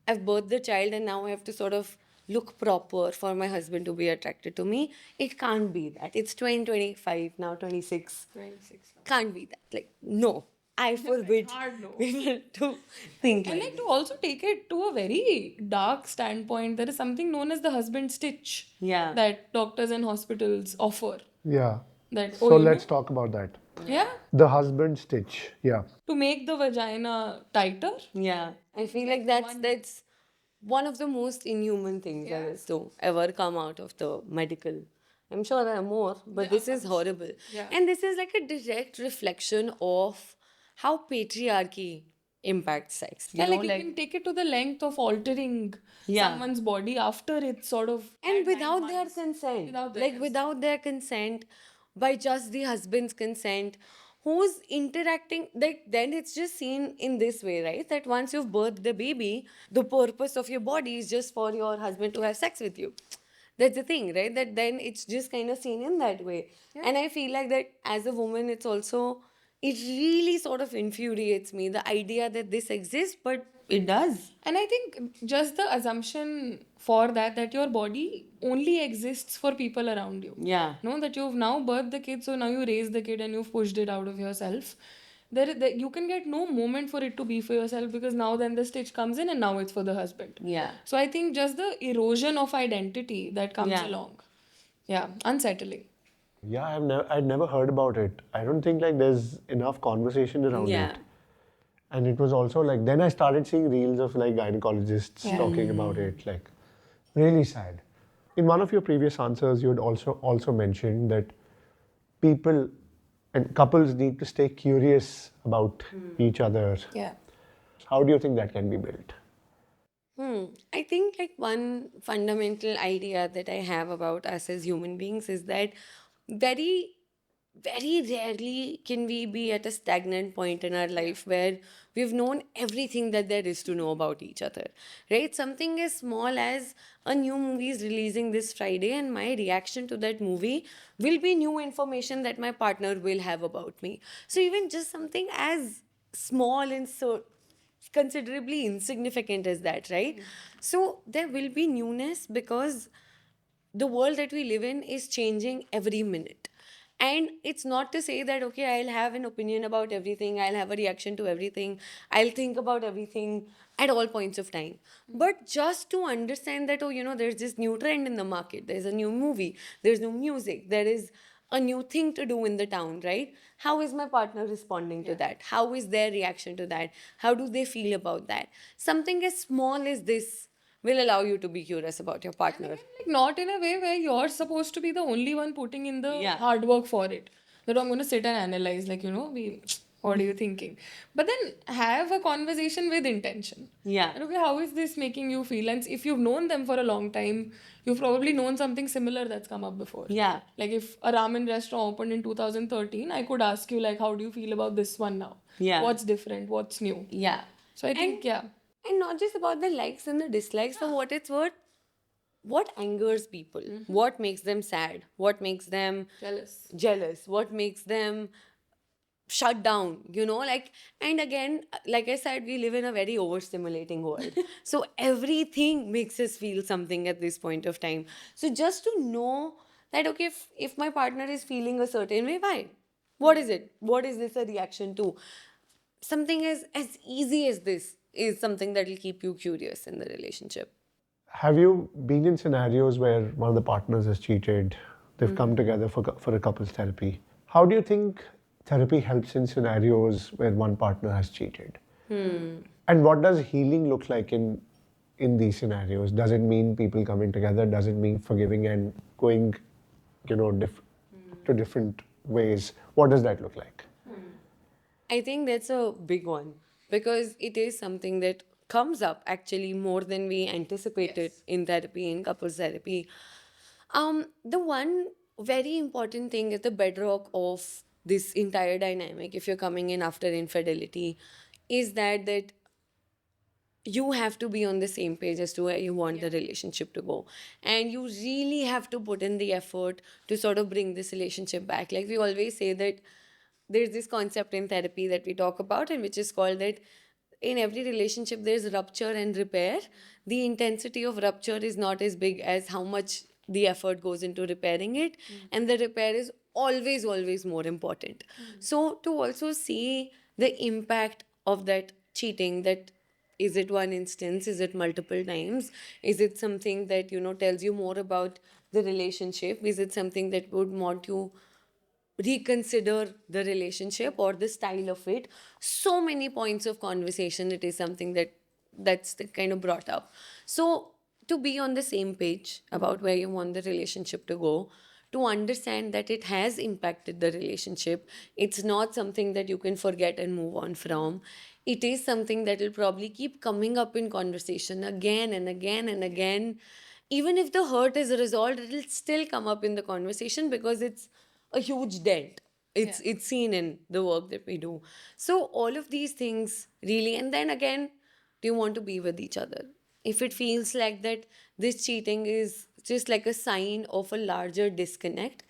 Speaker 2: I've birthed the child and now I have to sort of look proper for my husband to be attracted to me. It can't be that. It's 2025, now 26.
Speaker 3: 26.
Speaker 2: Can't be that. Like, no. I forbid
Speaker 3: hard no.
Speaker 2: people to think
Speaker 3: And
Speaker 2: like
Speaker 3: like to also take it to a very dark standpoint, there is something known as the husband stitch.
Speaker 2: Yeah.
Speaker 3: That doctors and hospitals offer.
Speaker 1: Yeah.
Speaker 3: That
Speaker 1: So let's talk about that.
Speaker 3: yeah,
Speaker 1: The husband stitch. Yeah.
Speaker 3: to make the vagina tighter.
Speaker 2: Yeah, I feel like that's one of the most inhuman things that is to ever come out of the medical. I'm sure there are more, but this is horrible.
Speaker 3: Yeah.
Speaker 2: And this is like a direct reflection of how patriarchy impacts sex.
Speaker 3: Yeah, like you can take it to the length of altering someone's body after it's sort of
Speaker 2: and without their consent, without their consent, by just the husband's consent, who's interacting, like, then it's just seen in this way, right? That once you've birthed the baby, the purpose of your body is just for your husband to have sex with you. That's the thing, right? That then it's just kind of seen in that way. And I feel like that as a woman, it's also, it really sort of infuriates me, the idea that this exists, but it does.
Speaker 3: And I think just the assumption for that your body only exists for people around you.
Speaker 2: Yeah.
Speaker 3: No, that you've now birthed the kid, so now you raise the kid and you've pushed it out of yourself. You can get no moment for it to be for yourself, because now then the stitch comes in and now it's for the husband.
Speaker 2: Yeah.
Speaker 3: So I think just the erosion of identity that comes along. Yeah, unsettling.
Speaker 1: Yeah, I'd never heard about it. I don't think like there's enough conversation around
Speaker 2: Yeah.
Speaker 1: it. And it was also like, then I started seeing reels of like gynecologists talking about it, like really sad. In one of your previous answers, you had also mentioned that people and couples need to stay curious about each other.
Speaker 3: Yeah.
Speaker 1: How do you think that can be built?
Speaker 2: I think like one fundamental idea that I have about us as human beings is that very, very rarely can we be at a stagnant point in our life where we've known everything that there is to know about each other, right? Something as small as a new movie is releasing this Friday, and my reaction to that movie will be new information that my partner will have about me. So even just something as small and so considerably insignificant as that, right? So there will be newness because the world that we live in is changing every minute. And it's not to say that, okay, I'll have an opinion about everything, I'll have a reaction to everything, I'll think about everything at all points of time. But just to understand that, there's this new trend in the market, there's a new movie, there's new music, there is a new thing to do in the town, right? How is my partner responding to that? How is their reaction to that? How do they feel about that? Something as small as this will allow you to be curious about your partner.
Speaker 3: Like not in a way where you're supposed to be the only one putting in the
Speaker 2: Yeah.
Speaker 3: hard work for it. That I'm going to sit and analyze, like, what are you thinking? But then have a conversation with intention.
Speaker 2: Yeah.
Speaker 3: And okay, how is this making you feel? And if you've known them for a long time, you've probably known something similar that's come up before.
Speaker 2: Yeah.
Speaker 3: Like if a ramen restaurant opened in 2013, I could ask you, like, how do you feel about this one now?
Speaker 2: Yeah.
Speaker 3: What's different? What's new?
Speaker 2: Yeah.
Speaker 3: So I think,
Speaker 2: And not just about the likes and the dislikes, for what it's worth, what angers people, what makes them sad, what makes them
Speaker 3: jealous.
Speaker 2: what makes them shut down, like. And again, like I said, we live in a very overstimulating world. So everything makes us feel something at this point of time. So just to know that, okay, if my partner is feeling a certain way, why? What is it? What is this a reaction to? Something as easy as this is something that will keep you curious in the relationship.
Speaker 1: Have you been in scenarios where one of the partners has cheated? They've come together for a couples therapy. How do you think therapy helps in scenarios where one partner has cheated? And what does healing look like in these scenarios? Does it mean people coming together? Does it mean forgiving and going, to different ways? What does that look like?
Speaker 2: I think that's a big one because it is something that comes up actually more than we anticipated in therapy, in couples therapy. The one very important thing is the bedrock of this entire dynamic, if you're coming in after infidelity, is that you have to be on the same page as to where you want the relationship to go, and you really have to put in the effort to sort of bring this relationship back. Like we always say that there's this concept in therapy that we talk about, and which is called that in every relationship there's rupture and repair. The intensity of rupture is not as big as how much the effort goes into repairing it, and the repair is always more important. So to also see the impact of that cheating, that is it one instance, is it multiple times, is it something that tells you more about the relationship, is it something that would want you reconsider the relationship or the style of it. So many points of conversation, it is something that's the kind of brought up. So to be on the same page about where you want the relationship to go, to understand that it has impacted the relationship, it's not something that you can forget and move on from. It is something that will probably keep coming up in conversation again and again and again. Even if the hurt is resolved, it'll still come up in the conversation because it's a huge dent. It's seen in the work that we do. So all of these things really, and then again, do you want to be with each other? If it feels like that this cheating is just like a sign of a larger disconnect,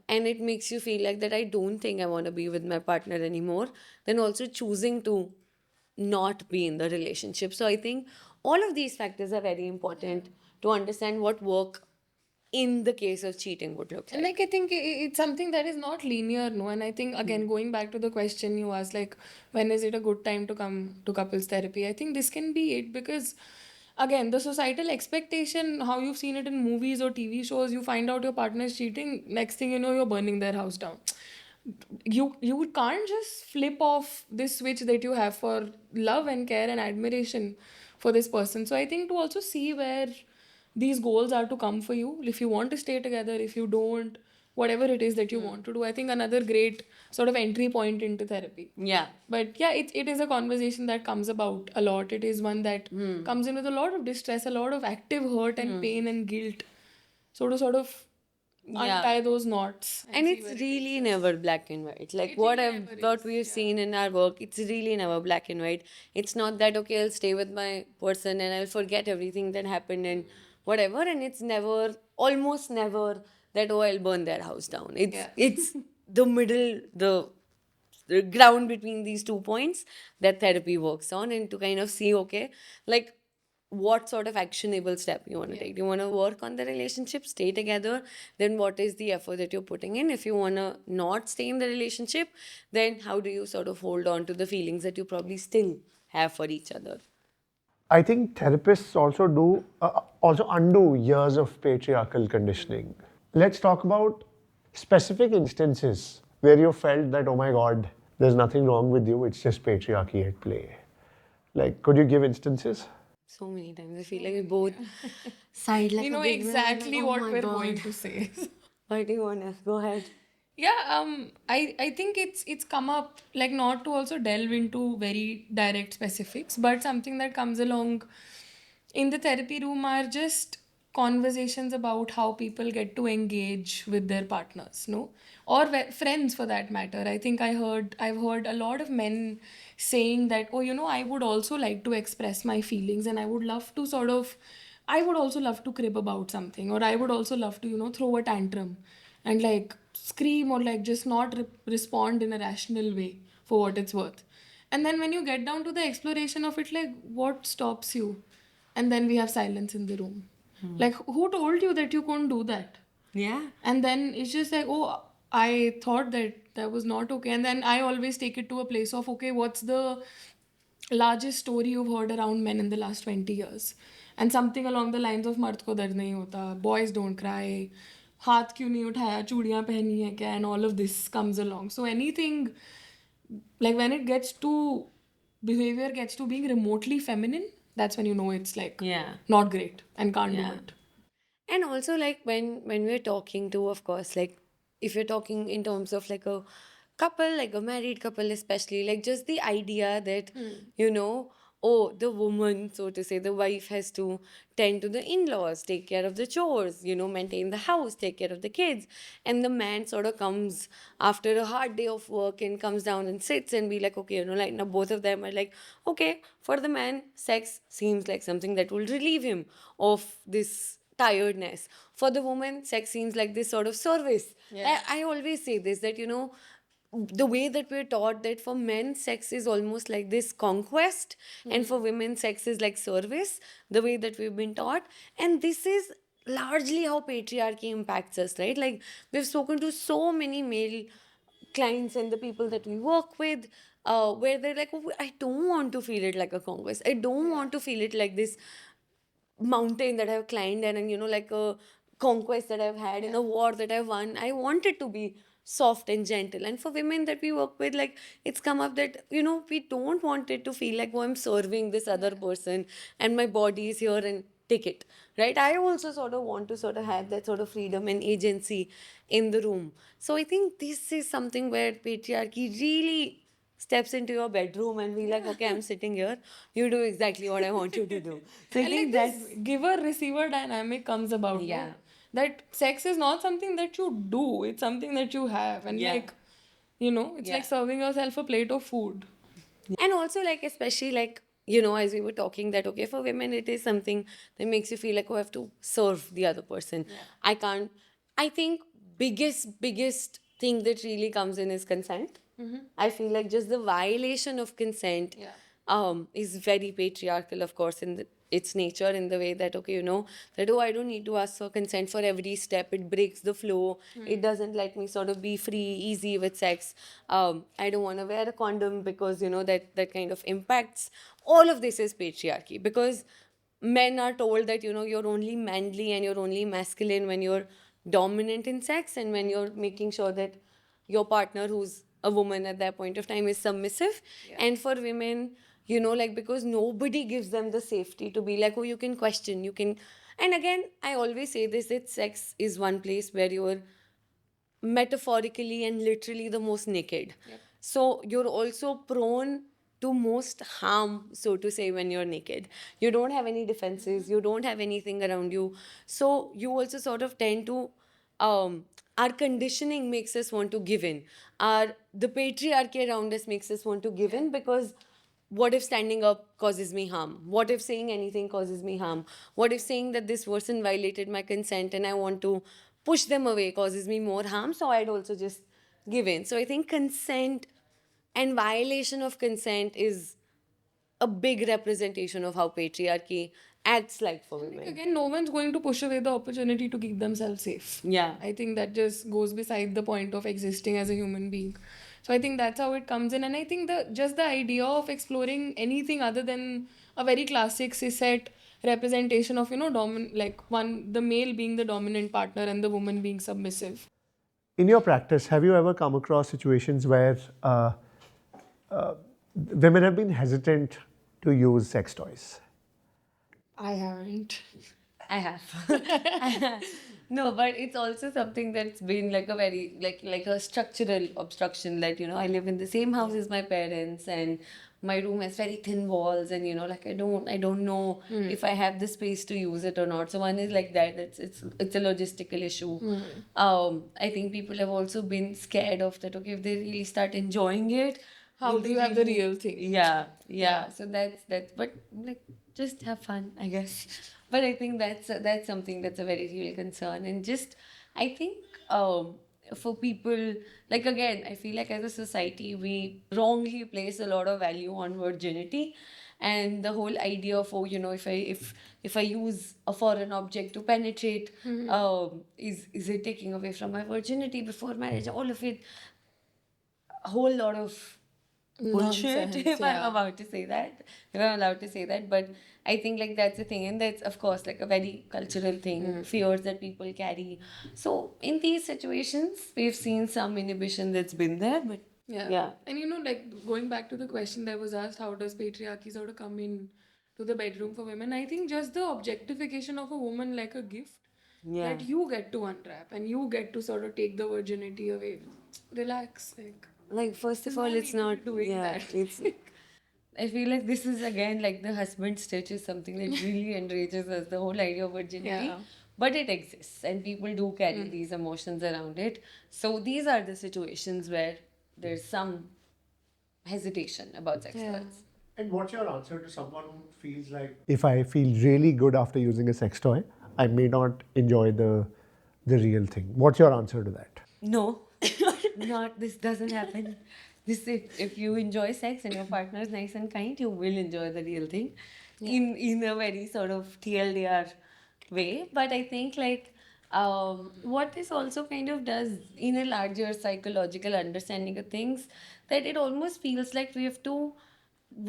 Speaker 2: and it makes you feel like that I don't think I want to be with my partner anymore, then also choosing to not be in the relationship. So I think all of these factors are very important to understand what work in the case of cheating would look
Speaker 3: And
Speaker 2: like.
Speaker 3: like I think it's something that is not linear, no. And I think again going back to the question you asked, like when is it a good time to come to couples therapy? I think this can be it because again the societal expectation, how you've seen it in movies or TV shows, you find out your partner is cheating, next thing you know you're burning their house down. You can't just flip off this switch that you have for love and care and admiration for this person. So I think to also see where these goals are to come for you, if you want to stay together, if you don't, whatever it is that you want to do, I think another great sort of entry point into therapy.
Speaker 2: Yeah.
Speaker 3: But yeah, it is a conversation that comes about a lot. It is one that comes in with a lot of distress, a lot of active hurt and pain and guilt. So to sort of untie those knots
Speaker 2: And
Speaker 3: see
Speaker 2: it's
Speaker 3: where it
Speaker 2: really
Speaker 3: takes us.
Speaker 2: never black and white. Like
Speaker 3: It
Speaker 2: what
Speaker 3: really
Speaker 2: I've
Speaker 3: never
Speaker 2: what
Speaker 3: is,
Speaker 2: we've
Speaker 3: yeah.
Speaker 2: seen in our work, it's really never black and white. It's not that okay, I'll stay with my person and I'll forget everything that happened and whatever. And it's never, almost never, that oh, I'll burn their house down. It's
Speaker 3: Yeah.
Speaker 2: it's the middle, the ground between these 2 points that therapy works on, and to kind of see okay, like what sort of actionable step you want to take. Do you want to work on the relationship, stay together? Then what is the effort that you're putting in? If you want to not stay in the relationship, then how do you sort of hold on to the feelings that you probably still have for each other?
Speaker 1: I think therapists also undo years of patriarchal conditioning. Let's talk about specific instances where you felt that, oh my God, there's nothing wrong with you, it's just patriarchy at play. Like, could you give instances?
Speaker 2: So many times I feel like we both sighed like
Speaker 3: We
Speaker 2: a
Speaker 3: know
Speaker 2: big whale. Like,
Speaker 3: exactly
Speaker 2: oh
Speaker 3: what
Speaker 2: my
Speaker 3: we're
Speaker 2: God.
Speaker 3: going to say.
Speaker 2: What do you want to go ahead?
Speaker 3: Yeah, I think it's come up, like, not to also delve into very direct specifics, but something that comes along in the therapy room are just conversations about how people get to engage with their partners, no, or friends for that matter. I think I've heard a lot of men saying that, oh, I would also like to express my feelings, and I would love to sort of, I would also love to crib about something, or I would also love to throw a tantrum and like scream or like just not respond in a rational way for what it's worth. And then when you get down to the exploration of it, like, what stops you? And then we have silence in the room. Like, who told you that you couldn't do that?
Speaker 2: Yeah.
Speaker 3: And then it's just like, oh, I thought that that was not okay. And then I always take it to a place of, okay, what's the largest story you've heard around men in the last 20 years? And something along the lines of मर्द को दर्द नहीं होता, boys don't cry, हाथ क्यों नहीं उठाया, चूड़ियां पहनी है क्या, and all of this comes along. So anything, like when it gets to, behavior gets to being remotely feminine, that's when you know it's like
Speaker 2: Yeah.
Speaker 3: not great and can't do
Speaker 2: Yeah.
Speaker 3: it.
Speaker 2: And also, like when we're talking to, of course, like if you're talking in terms of like a couple, like a married couple, especially, like just the idea that you know, oh, the woman, so to say, the wife has to tend to the in-laws, take care of the chores, you know, maintain the house, take care of the kids, and the man sort of comes after a hard day of work and comes down and sits and be like, okay, you know, like now both of them are like, okay, for the man, sex seems like something that will relieve him of this tiredness. For the woman, sex seems like this sort of service.
Speaker 3: Yeah.
Speaker 2: I always say this, that you know, the way that we're taught that for men sex is almost like this conquest, and for women sex is like service, the way that we've been taught. And this is largely how patriarchy impacts us, right? Like we've spoken to so many male clients and the people that we work with, where they're like, oh, I don't want to feel it like a conquest, I don't want to feel it like this mountain that I've climbed, and you know, like a conquest that I've had in a war that I've won. I want it to be soft and gentle. And for women that we work with, like it's come up that you know, we don't want it to feel like, oh, I'm serving this other person and my body is here and take it, right? I also sort of want to sort of have that sort of freedom and agency in the room. So I think this is something where patriarchy really steps into your bedroom and be like, okay, I'm sitting here, you do exactly what I want you to do. So I
Speaker 3: And
Speaker 2: think
Speaker 3: like this giver receiver dynamic comes about. no?
Speaker 2: Yeah.
Speaker 3: That sex is not something that you do, it's something that you have. And
Speaker 2: Yeah.
Speaker 3: like, you know, it's
Speaker 2: Yeah.
Speaker 3: like serving yourself a plate of food.
Speaker 2: And also, like, especially like, you know, as we were talking, that okay, for women, it is something that makes you feel like, oh, I have to serve the other person. I can't. I think biggest thing that really comes in is consent. I feel like just the violation of consent is very patriarchal, of course, in its nature, in the way that, okay, you know, that, oh, I don't need to ask for consent for every step. It breaks the flow. It doesn't let me sort of be free, easy with sex. I don't want to wear a condom because, you know, that kind of impacts. All of this is patriarchy, because men are told that, you know, you're only manly and you're only masculine when you're dominant in sex, and when you're making sure that your partner, who's a woman at that point of time, is submissive. And for women, you know, like because nobody gives them the safety to be like, oh, you can question, you can. And again, I always say this, that sex is one place where you're metaphorically and literally the most naked. So you're also prone to most harm, so to say, when you're naked. You don't have any defenses, you don't have anything around you. So you also sort of tend to, our conditioning makes us want to give in. The patriarchy around us makes us want to give in, because what if standing up causes me harm? What if saying anything causes me harm? What if saying that this person violated my consent and I want to push them away causes me more harm? So I'd also just give in. So I think consent and violation of consent is a big representation of how patriarchy acts like for women.
Speaker 3: Again, no one's going to push away the opportunity to keep themselves safe.
Speaker 2: Yeah.
Speaker 3: I think that just goes beside the point of existing as a human being. So I think that's how it comes in. And I think the idea of exploring anything other than a very classic cishet representation of, you know, the male being the dominant partner and the woman being submissive.
Speaker 1: In your practice, have you ever come across situations where women have been hesitant to use sex toys?
Speaker 3: I haven't.
Speaker 2: I have. No, but it's also something that's been like a very like a structural obstruction, that you know, I live in the same house as my parents, and my room has very thin walls, and you know, like I don't know if I have the space to use it or not. So one is like that, it's a logistical issue. I think people have also been scared of that, okay, if they really start enjoying it,
Speaker 3: How
Speaker 2: will
Speaker 3: do
Speaker 2: they
Speaker 3: you have the
Speaker 2: really-
Speaker 3: real thing?
Speaker 2: yeah. So that's but like, just have fun, I guess. But I think that's something that's a very real concern. And just I think for people, like, again, I feel like as a society we wrongly place a lot of value on virginity, and the whole idea of, oh, if I use a foreign object to penetrate, is it taking away from my virginity before marriage? All of it, a whole lot of bullshit,
Speaker 3: Nonsense,
Speaker 2: if I'm
Speaker 3: yeah.
Speaker 2: about to say that, if I'm allowed to say that. But I think, like, that's the thing, and that's of course like a very cultural thing, fears that people carry. So in these situations, we've seen some inhibition that's been there, but
Speaker 3: Yeah.
Speaker 2: yeah.
Speaker 3: And like going back to the question that was asked, how does patriarchy sort of come in to the bedroom for women? I think just the objectification of a woman like a gift
Speaker 2: Yeah.
Speaker 3: that you get to unwrap and you get to sort of take the virginity away. Relax.
Speaker 2: Like, first of
Speaker 3: There's
Speaker 2: all,
Speaker 3: no
Speaker 2: it's
Speaker 3: need to
Speaker 2: not
Speaker 3: be doing
Speaker 2: yeah,
Speaker 3: that.
Speaker 2: it's I feel like this is again like the husband stitch is something that really enrages us, the whole idea of virginity.
Speaker 3: Yeah.
Speaker 2: But it exists and people do carry these emotions around it. So these are the situations where there's some hesitation about sex
Speaker 3: Yeah.
Speaker 2: toys.
Speaker 1: And what's your answer to someone who feels like if I feel really good after using a sex toy, I may not enjoy the real thing? What's your answer to that?
Speaker 2: No, not this doesn't happen. This if you enjoy sex and your partner is nice and kind, you will enjoy the real thing, in a very sort of TLDR way. But I think, like, what this also kind of does in a larger psychological understanding of things, that it almost feels like we have to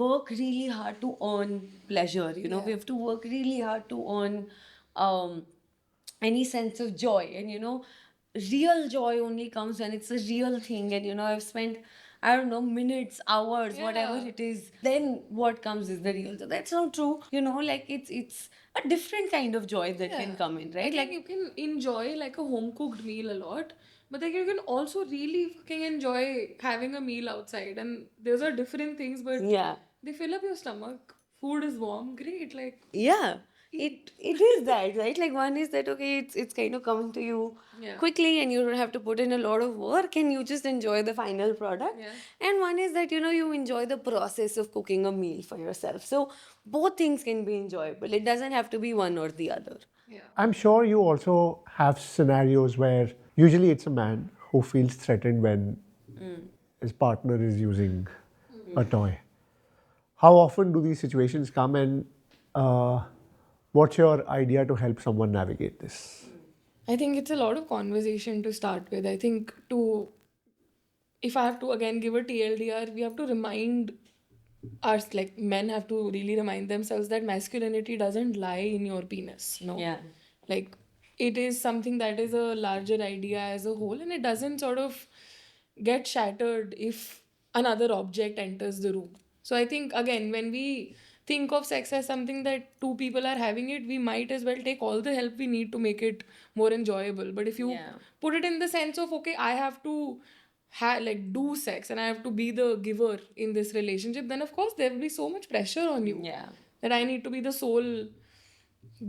Speaker 2: work really hard to earn pleasure. We have to work really hard to earn um, any sense of joy. And real joy only comes when it's a real thing. And I've spent, I don't know, minutes, hours, whatever
Speaker 3: Yeah.
Speaker 2: it is, then what comes is the real joy. That's not true. Like, it's a different kind of joy that can come in,
Speaker 3: I
Speaker 2: right?
Speaker 3: think
Speaker 2: Like,
Speaker 3: you can enjoy like a home cooked meal a lot, but like you can also really fucking enjoy having a meal outside. And those are different things, but
Speaker 2: yeah.
Speaker 3: they fill up your stomach. Food is warm, great. Like,
Speaker 2: Yeah, it is that, right? Like, one is that, okay, it's kind of coming to you
Speaker 3: Yeah.
Speaker 2: quickly and you don't have to put in a lot of work and you just enjoy the final product.
Speaker 3: Yeah.
Speaker 2: And one is that, you enjoy the process of cooking a meal for yourself. So both things can be enjoyable. It doesn't have to be one or the other.
Speaker 3: Yeah.
Speaker 1: I'm sure you also have scenarios where usually it's a man who feels threatened when his partner is using a toy. How often do these situations come, and uh, what's your idea to help someone navigate this?
Speaker 3: I think it's a lot of conversation to start with. I think if I have to again give a TLDR, we have to remind us, like men have to really remind themselves that masculinity doesn't lie in your penis. No.
Speaker 2: Yeah.
Speaker 3: Like, it is something that is a larger idea as a whole, and it doesn't sort of get shattered if another object enters the room. So I think again, when we think of sex as something that two people are having it, we might as well take all the help we need to make it more enjoyable. But if you
Speaker 2: Yeah.
Speaker 3: put it in the sense of, okay, I have to like do sex and I have to be the giver in this relationship, then of course there will be so much pressure on you
Speaker 2: Yeah.
Speaker 3: that I need to be the sole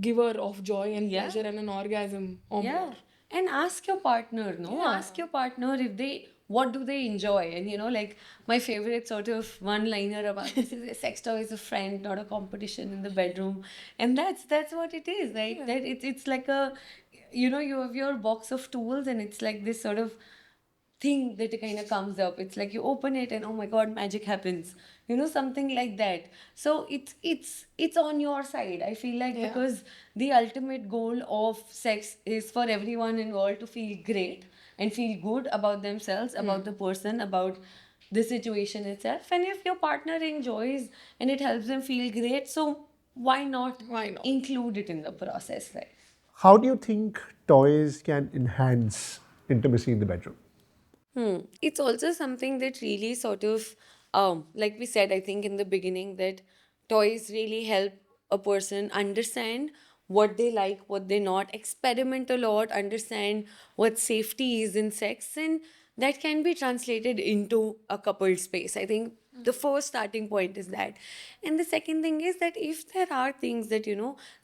Speaker 3: giver of joy and
Speaker 2: Yeah.
Speaker 3: pleasure and an orgasm or
Speaker 2: Yeah.
Speaker 3: more.
Speaker 2: And ask your partner, no?
Speaker 3: Yeah.
Speaker 2: Ask your partner if what do they enjoy? And like, my favorite sort of one-liner about this is, a sex toy is a friend, not a competition in the bedroom. And that's what it is, right? That it's like a, you have your box of tools and it's like this sort of thing that kind of comes up. It's like you open it and, oh my god, magic happens, something like that. So it's on your side, I feel like.
Speaker 3: Yeah.
Speaker 2: Because the ultimate goal of sex is for everyone involved to feel great and feel good about themselves, about the person, about the situation itself. And if your partner enjoys and it helps them feel great, so why not
Speaker 3: Why not?
Speaker 2: include it in the process, right?
Speaker 1: How do you think toys can enhance intimacy in the bedroom?
Speaker 2: It's also something that really sort of, like we said, I think in the beginning, that toys really help a person understand what they like, what they not, experiment a lot, understand what safety is in sex, and that can be translated into a coupled space. I think the first starting point is that. And the second thing is that if there are things that,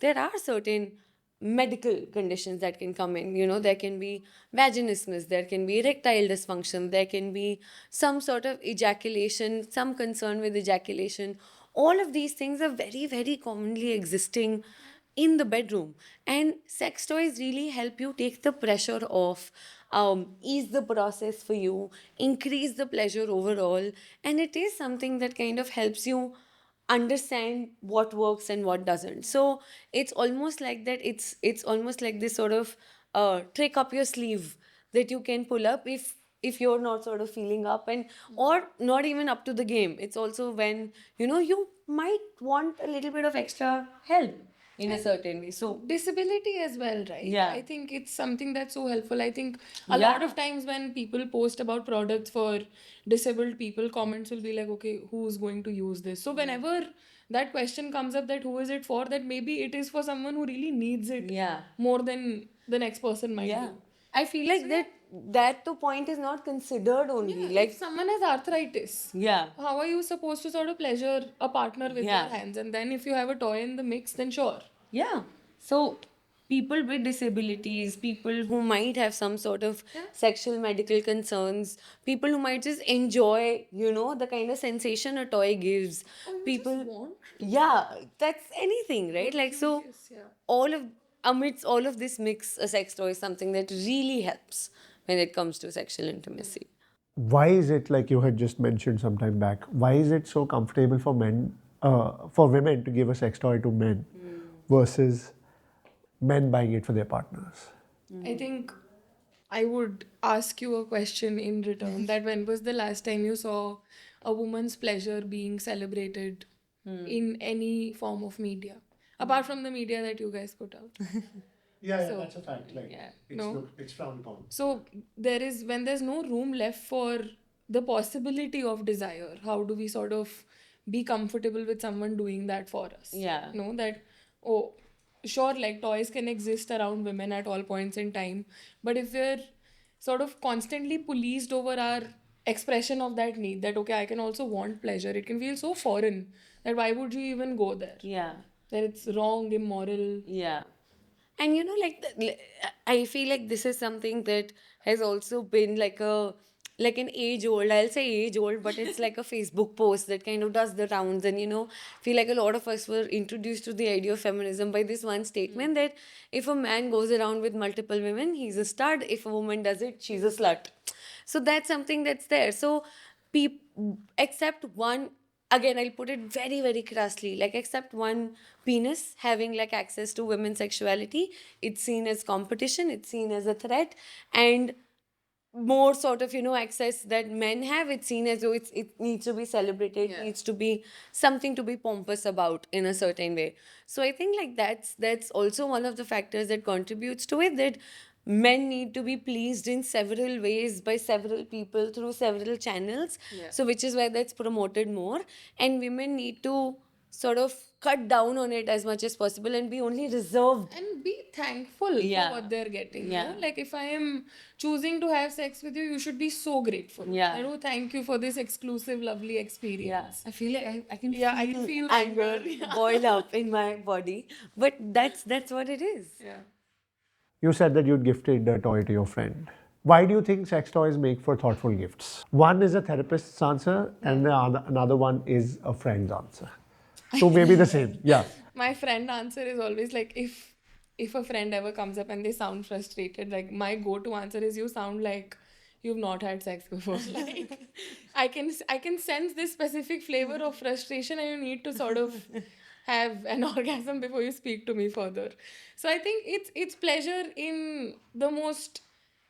Speaker 2: there are certain medical conditions that can come in. There can be vaginismus, there can be erectile dysfunction, there can be some sort of ejaculation, some concern with ejaculation. All of these things are very, very commonly existing in the bedroom. And sex toys really help you take the pressure off, ease the process for you, increase the pleasure overall. And it is something that kind of helps you understand what works and what doesn't. So it's almost like that, it's almost like this sort of trick up your sleeve that you can pull up if you're not sort of feeling up, and or not even up to the game. It's also when you might want a little bit of extra help in a certain way. So
Speaker 3: Disability as well, right?
Speaker 2: Yeah.
Speaker 3: I think it's something that's so helpful. I think a lot
Speaker 2: Yeah.
Speaker 3: of times when people post about products for disabled people, comments will be like, okay, who's going to use this? So whenever that question comes up, that who is it for, that maybe it is for someone who really needs it
Speaker 2: Yeah.
Speaker 3: more than the next person might
Speaker 2: Yeah,
Speaker 3: do.
Speaker 2: I feel like that the point is not considered only.
Speaker 3: Yeah,
Speaker 2: Like,
Speaker 3: if someone has arthritis,
Speaker 2: yeah,
Speaker 3: how are you supposed to sort of pleasure a partner with
Speaker 2: Yeah.
Speaker 3: your hands? And then if you have a toy in the mix, then sure.
Speaker 2: yeah. So people with disabilities, people who might have some sort of sexual medical concerns, people who might just enjoy, the kind of sensation a toy gives.
Speaker 3: Or you
Speaker 2: People,
Speaker 3: just want to.
Speaker 2: yeah, that's anything, right?
Speaker 3: You're
Speaker 2: Like, so
Speaker 3: curious, yeah.
Speaker 2: all of amidst all of this mix, a sex toy is something that really helps when it comes to sexual intimacy.
Speaker 1: Why is it, like you had just mentioned some time back, why is it so comfortable for for women to give a sex toy to men versus men buying it for their partners?
Speaker 3: I think I would ask you a question in return, that when was the last time you saw a woman's pleasure being celebrated in any form of media? Apart from the media that you guys put out.
Speaker 1: Yeah,
Speaker 3: So,
Speaker 1: that's a fact. Like,
Speaker 3: yeah,
Speaker 1: it's
Speaker 3: no.
Speaker 1: it's frowned upon.
Speaker 3: So when there's no room left for the possibility of desire, how do we sort of be comfortable with someone doing that for us?
Speaker 2: Yeah.
Speaker 3: No, that, oh, sure, like toys can exist around women at all points in time, but if we're sort of constantly policed over our expression of that need, that okay, I can also want pleasure, it can feel so foreign that why would you even go there?
Speaker 2: Yeah.
Speaker 3: That it's wrong, immoral.
Speaker 2: Yeah. And I feel like this is something that has also been like an age old, I'll say age old, but it's like a Facebook post that kind of does the rounds. And feel like a lot of us were introduced to the idea of feminism by this one statement that if a man goes around with multiple women, he's a stud. If a woman does it, she's a slut. So that's something that's there. So except one, again, I'll put it very, very crassly, like except one penis having like access to women's sexuality, it's seen as competition, it's seen as a threat. And more sort of access that men have, it's seen as though it needs to be celebrated, needs to be something to be pompous about in a certain way. So I think like that's also one of the factors that contributes to it, that men need to be pleased in several ways by several people through several channels. So which is why that's promoted more, and women need to sort of cut down on it as much as possible and be only reserved.
Speaker 3: And be thankful
Speaker 2: Yeah.
Speaker 3: for what they're getting.
Speaker 2: Yeah.
Speaker 3: No? Like if I am choosing to have sex with you, you should be so grateful.
Speaker 2: Yeah.
Speaker 3: Thank you for this exclusive, lovely
Speaker 2: Yeah,
Speaker 3: experience.
Speaker 2: I feel like I can
Speaker 3: Yeah,
Speaker 2: feel
Speaker 3: I can feel
Speaker 2: anger
Speaker 3: anger.
Speaker 2: boil up in my body, but that's what it is.
Speaker 3: Yeah.
Speaker 1: You said that you'd gifted a toy to your friend. Why do you think sex toys make for thoughtful gifts? One is a therapist's answer, and another one is a friend's answer. So maybe the same. Yeah.
Speaker 3: My friend answer is always like, if a friend ever comes up and they sound frustrated, like my go-to answer is, you sound like you've not had sex before. Like I can sense this specific flavor of frustration, and you need to sort of have an orgasm before you speak to me further. So I think it's pleasure in the most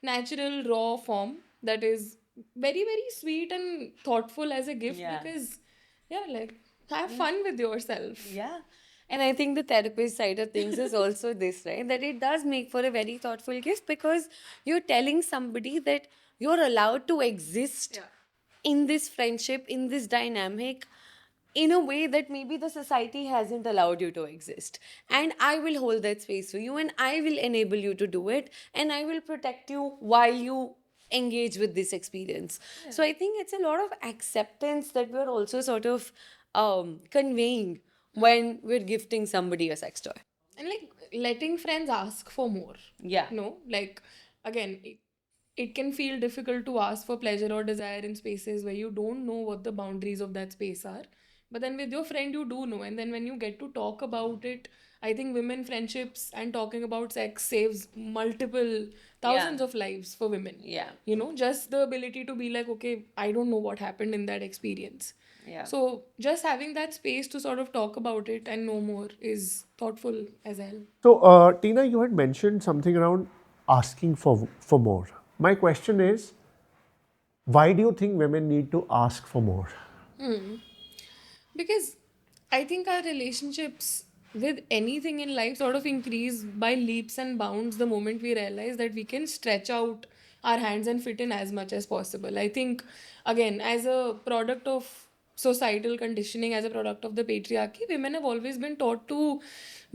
Speaker 3: natural raw form, that is very, very sweet and thoughtful as a gift.
Speaker 2: Yeah.
Speaker 3: Because yeah, like have fun with yourself.
Speaker 2: Yeah. And I think the therapist side of things is also this, right? That it does make for a very thoughtful gift, because you're telling somebody that you're allowed to exist in this friendship, in this dynamic, in a way that maybe the society hasn't allowed you to exist. And I will hold that space for you, and I will enable you to do it, and I will protect you while you engage with this experience. So I think it's a lot of acceptance that we're also sort of conveying when we're gifting somebody a sex toy.
Speaker 3: And like letting friends ask for more.
Speaker 2: Yeah.
Speaker 3: No, like again, it can feel difficult to ask for pleasure or desire in spaces where you don't know what the boundaries of that space are. But then with your friend, you do know. And then when you get to talk about it, I think women friendships and talking about sex saves multiple thousands of lives for women.
Speaker 2: Yeah.
Speaker 3: You know, just the ability to be like, okay, I don't know what happened in that experience.
Speaker 2: Yeah.
Speaker 3: So just having that space to sort of talk about it and know more is thoughtful as hell.
Speaker 1: So, Tina, you had mentioned something around asking for more. My question is, why do you think women need to ask for more?
Speaker 3: Because I think our relationships with anything in life sort of increase by leaps and bounds the moment we realize that we can stretch out our hands and fit in as much as possible. I think, again, as a product of societal conditioning, as a product of the patriarchy, women have always been taught to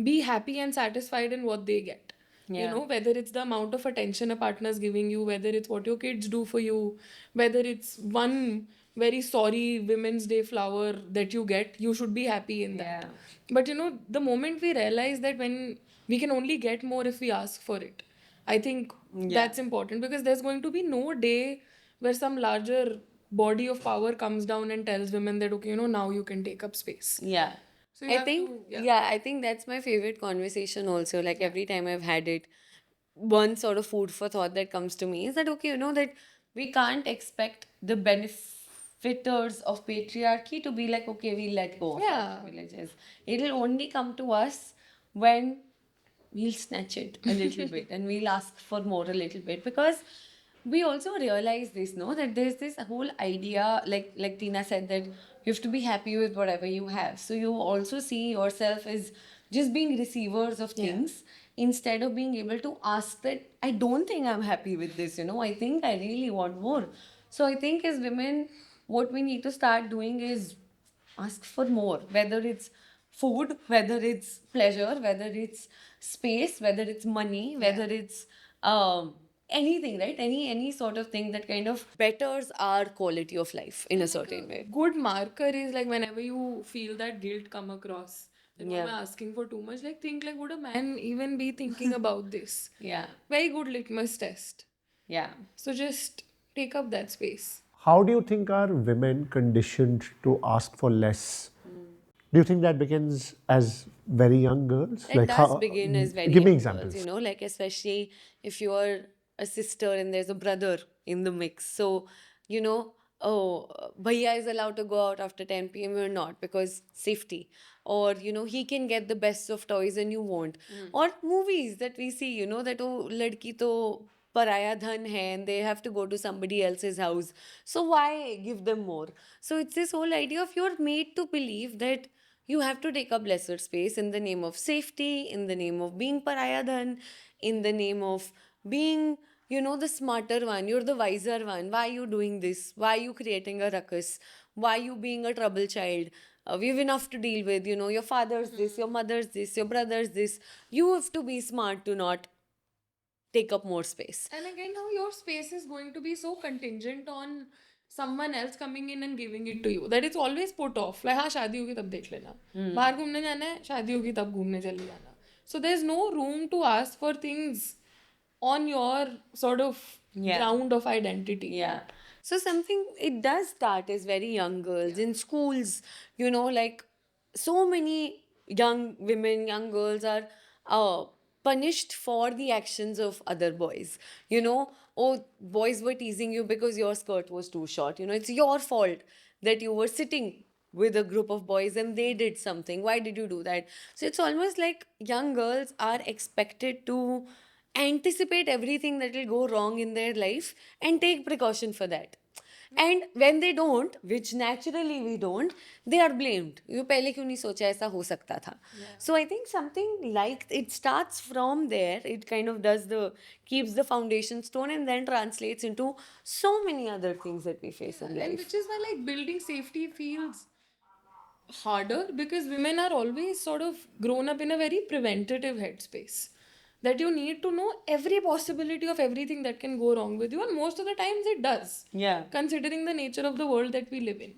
Speaker 3: be happy and satisfied in what they get. You
Speaker 2: Yeah.
Speaker 3: know, whether it's the amount of attention a partner is giving you, whether it's what your kids do for you, whether it's one very sorry Women's Day flower that you get, you should be happy in that.
Speaker 2: Yeah.
Speaker 3: But you know, the moment we realize that when we can only get more if we ask for it, I think that's important, because there's going to be no day where some larger body of power comes down and tells women that, okay, you know, now you can take up space.
Speaker 2: Yeah.
Speaker 3: So you
Speaker 2: I
Speaker 3: have
Speaker 2: think,
Speaker 3: to,
Speaker 2: yeah, I think that's my favorite conversation also. Like every time I've had it, one sort of food for thought that comes to me is that, okay, you know, that we can't expect the benefiters of patriarchy to be like, okay, we let go of our privileges. It'll only come to us when we'll snatch it a little bit and we'll ask for more a little bit, because we also realize this, no, that there's this whole idea, like Tina said, that you have to be happy with whatever you have. So you also see yourself as just being receivers of things instead of being able to ask that I don't think I'm happy with this, you know, I think I really want more. So I think as women, what we need to start doing is ask for more, whether it's food, whether it's pleasure, whether it's space, whether it's money, whether it's anything, right? Any sort of thing that kind of betters our quality of life in a certain way.
Speaker 3: good marker is like whenever you feel that guilt come across, that why am
Speaker 2: Yeah.
Speaker 3: I asking for too much? Like think like, would a man even be thinking about this?
Speaker 2: Yeah.
Speaker 3: Very good litmus test.
Speaker 2: Yeah.
Speaker 3: So just take up that space.
Speaker 1: How do you think are women conditioned to ask for less? Do you think that begins as very young girls?
Speaker 2: It
Speaker 1: Like
Speaker 2: does
Speaker 1: how?
Speaker 2: begin as very
Speaker 1: Give me
Speaker 2: young girls, you
Speaker 1: examples.
Speaker 2: know, like especially if you're a sister and there's a brother in the mix. So, you know, oh, Bhaiya is allowed to go out after 10 p.m. You're not because safety. Or, you know, he can get the best of toys and you won't. Or movies that we see, you know, that oh, ladki to paraya dhan hai and they have to go to somebody else's house. So why give them more? So it's this whole idea of you're made to believe that you have to take up lesser space in the name of safety, in the name of being pariah dhan, in the name of being, you know, the smarter one, you're the wiser one. Why are you doing this? Why are you creating a ruckus? Why are you being a trouble child? We have enough to deal with, you know, your father's this, your mother's this, your brother's this. You have to be smart to not take up more space.
Speaker 3: And again, how your space is going to be so contingent on someone else coming in and giving it to you that it's always put off. Like, हाँ शादी होगी तब देख लेना, बाहर घूमने जाना है, शादी होगी तब घूमने चले जाना. So there's no room to ask for things on your sort of ground of identity.
Speaker 2: Yeah. So something it does start as very young girls in schools, you know, like so many young women, young girls are uh, punished for the actions of other boys. You know, oh, boys were teasing you because your skirt was too short. You know, it's your fault that you were sitting with a group of boys and they did something. Why did you do that? So it's almost like young girls are expected to anticipate everything that will go wrong in their life and take precaution for that. And when they don't, which naturally we don't, they are blamed. You पहले क्यों नहीं सोचा ऐसा हो सकता था? So I think something like it starts from there. It kind of does the keeps the foundation stone and then translates into so many other things that we face in
Speaker 3: And
Speaker 2: life.
Speaker 3: which is why like building safety feels harder, because women are always sort of grown up in a very preventative headspace, that you need to know every possibility of everything that can go wrong with you, and most of the times it does,
Speaker 2: Yeah.
Speaker 3: considering the nature of the world that we live in.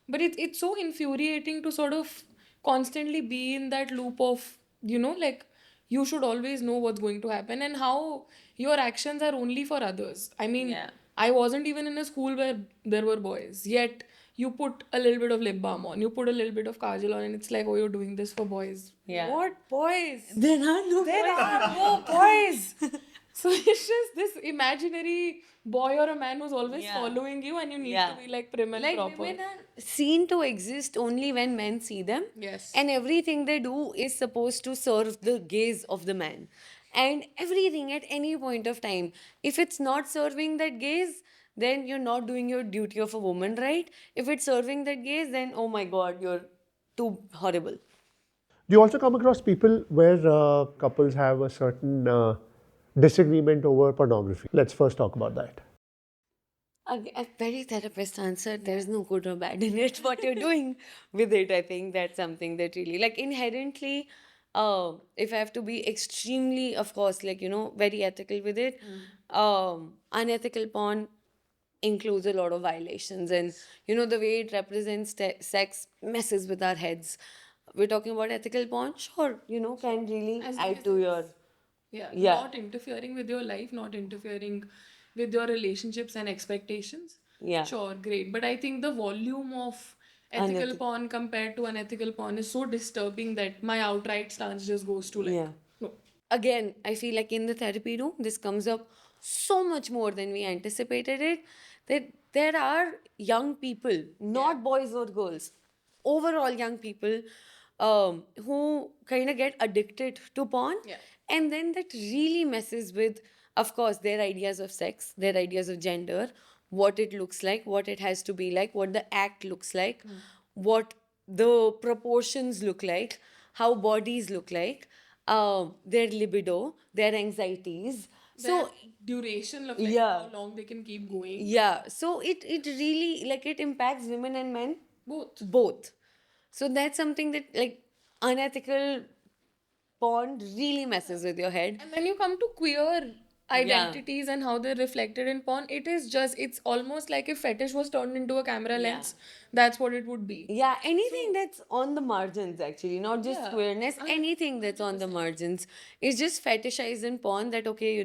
Speaker 3: But it's so infuriating to sort of constantly be in that loop of, you know, like you should always know what's going to happen and how your actions are only for others. I mean,
Speaker 2: Yeah.
Speaker 3: I wasn't even in a school where there were boys, yet you put a little bit of lip balm on, you put a little bit of kajal on, and it's like, oh, you're doing this for boys.
Speaker 2: Yeah.
Speaker 3: What boys?
Speaker 2: There are no
Speaker 3: There
Speaker 2: boys.
Speaker 3: are no boys. So it's just this imaginary boy or a man who's always
Speaker 2: Yeah.
Speaker 3: following you, and you need
Speaker 2: Yeah.
Speaker 3: to be like prim and
Speaker 2: Like
Speaker 3: proper.
Speaker 2: women are seen to exist only when men see them.
Speaker 3: Yes.
Speaker 2: And everything they do is supposed to serve the gaze of the man. And everything at any point of time, if it's not serving that gaze, then you're not doing your duty of a woman, right? If it's serving that gaze, then oh my god, you're too horrible.
Speaker 1: Do you also come across people where couples have a certain disagreement over pornography? Let's first talk about that.
Speaker 2: A very therapist answer, there's no good or bad in it. What you're doing with it, I think that's something that really, like, inherently, if I have to be extremely, of course, like, very ethical with it, unethical porn includes a lot of violations. And, the way it represents sex messes with our heads. We're talking about ethical porn, sure, can really
Speaker 3: As long
Speaker 2: add
Speaker 3: as
Speaker 2: to your. Yeah.
Speaker 3: not interfering with your life, not interfering with your relationships and expectations.
Speaker 2: Yeah.
Speaker 3: Sure, great. But I think the volume of ethical porn compared to unethical porn is so disturbing that my outright stance just goes to like,
Speaker 2: Yeah.
Speaker 3: no.
Speaker 2: Again, I feel like in the therapy room, this comes up so much more than we anticipated it. That there are young people, not boys or girls, overall young people, who kind of get addicted to porn.
Speaker 3: Yeah.
Speaker 2: And then that really messes with, of course, their ideas of sex, their ideas of gender, what it looks like, what it has to be like, what the act looks like, what the proportions look like, how bodies look like, their libido, their anxieties.
Speaker 3: Their
Speaker 2: So
Speaker 3: duration of like
Speaker 2: yeah,
Speaker 3: how long they can keep going.
Speaker 2: yeah. So it really, like, it impacts women and men
Speaker 3: Both.
Speaker 2: both. So that's something that, like, unethical porn really messes with your head.
Speaker 3: And when you come to queer identities and how they're reflected in porn, it's almost like if fetish was turned into a camera lens, that's what it would be.
Speaker 2: Yeah, anything that's on the margins, actually, not just
Speaker 3: Yeah.
Speaker 2: queerness, anything that's on the margins is just fetishized in porn. That, okay,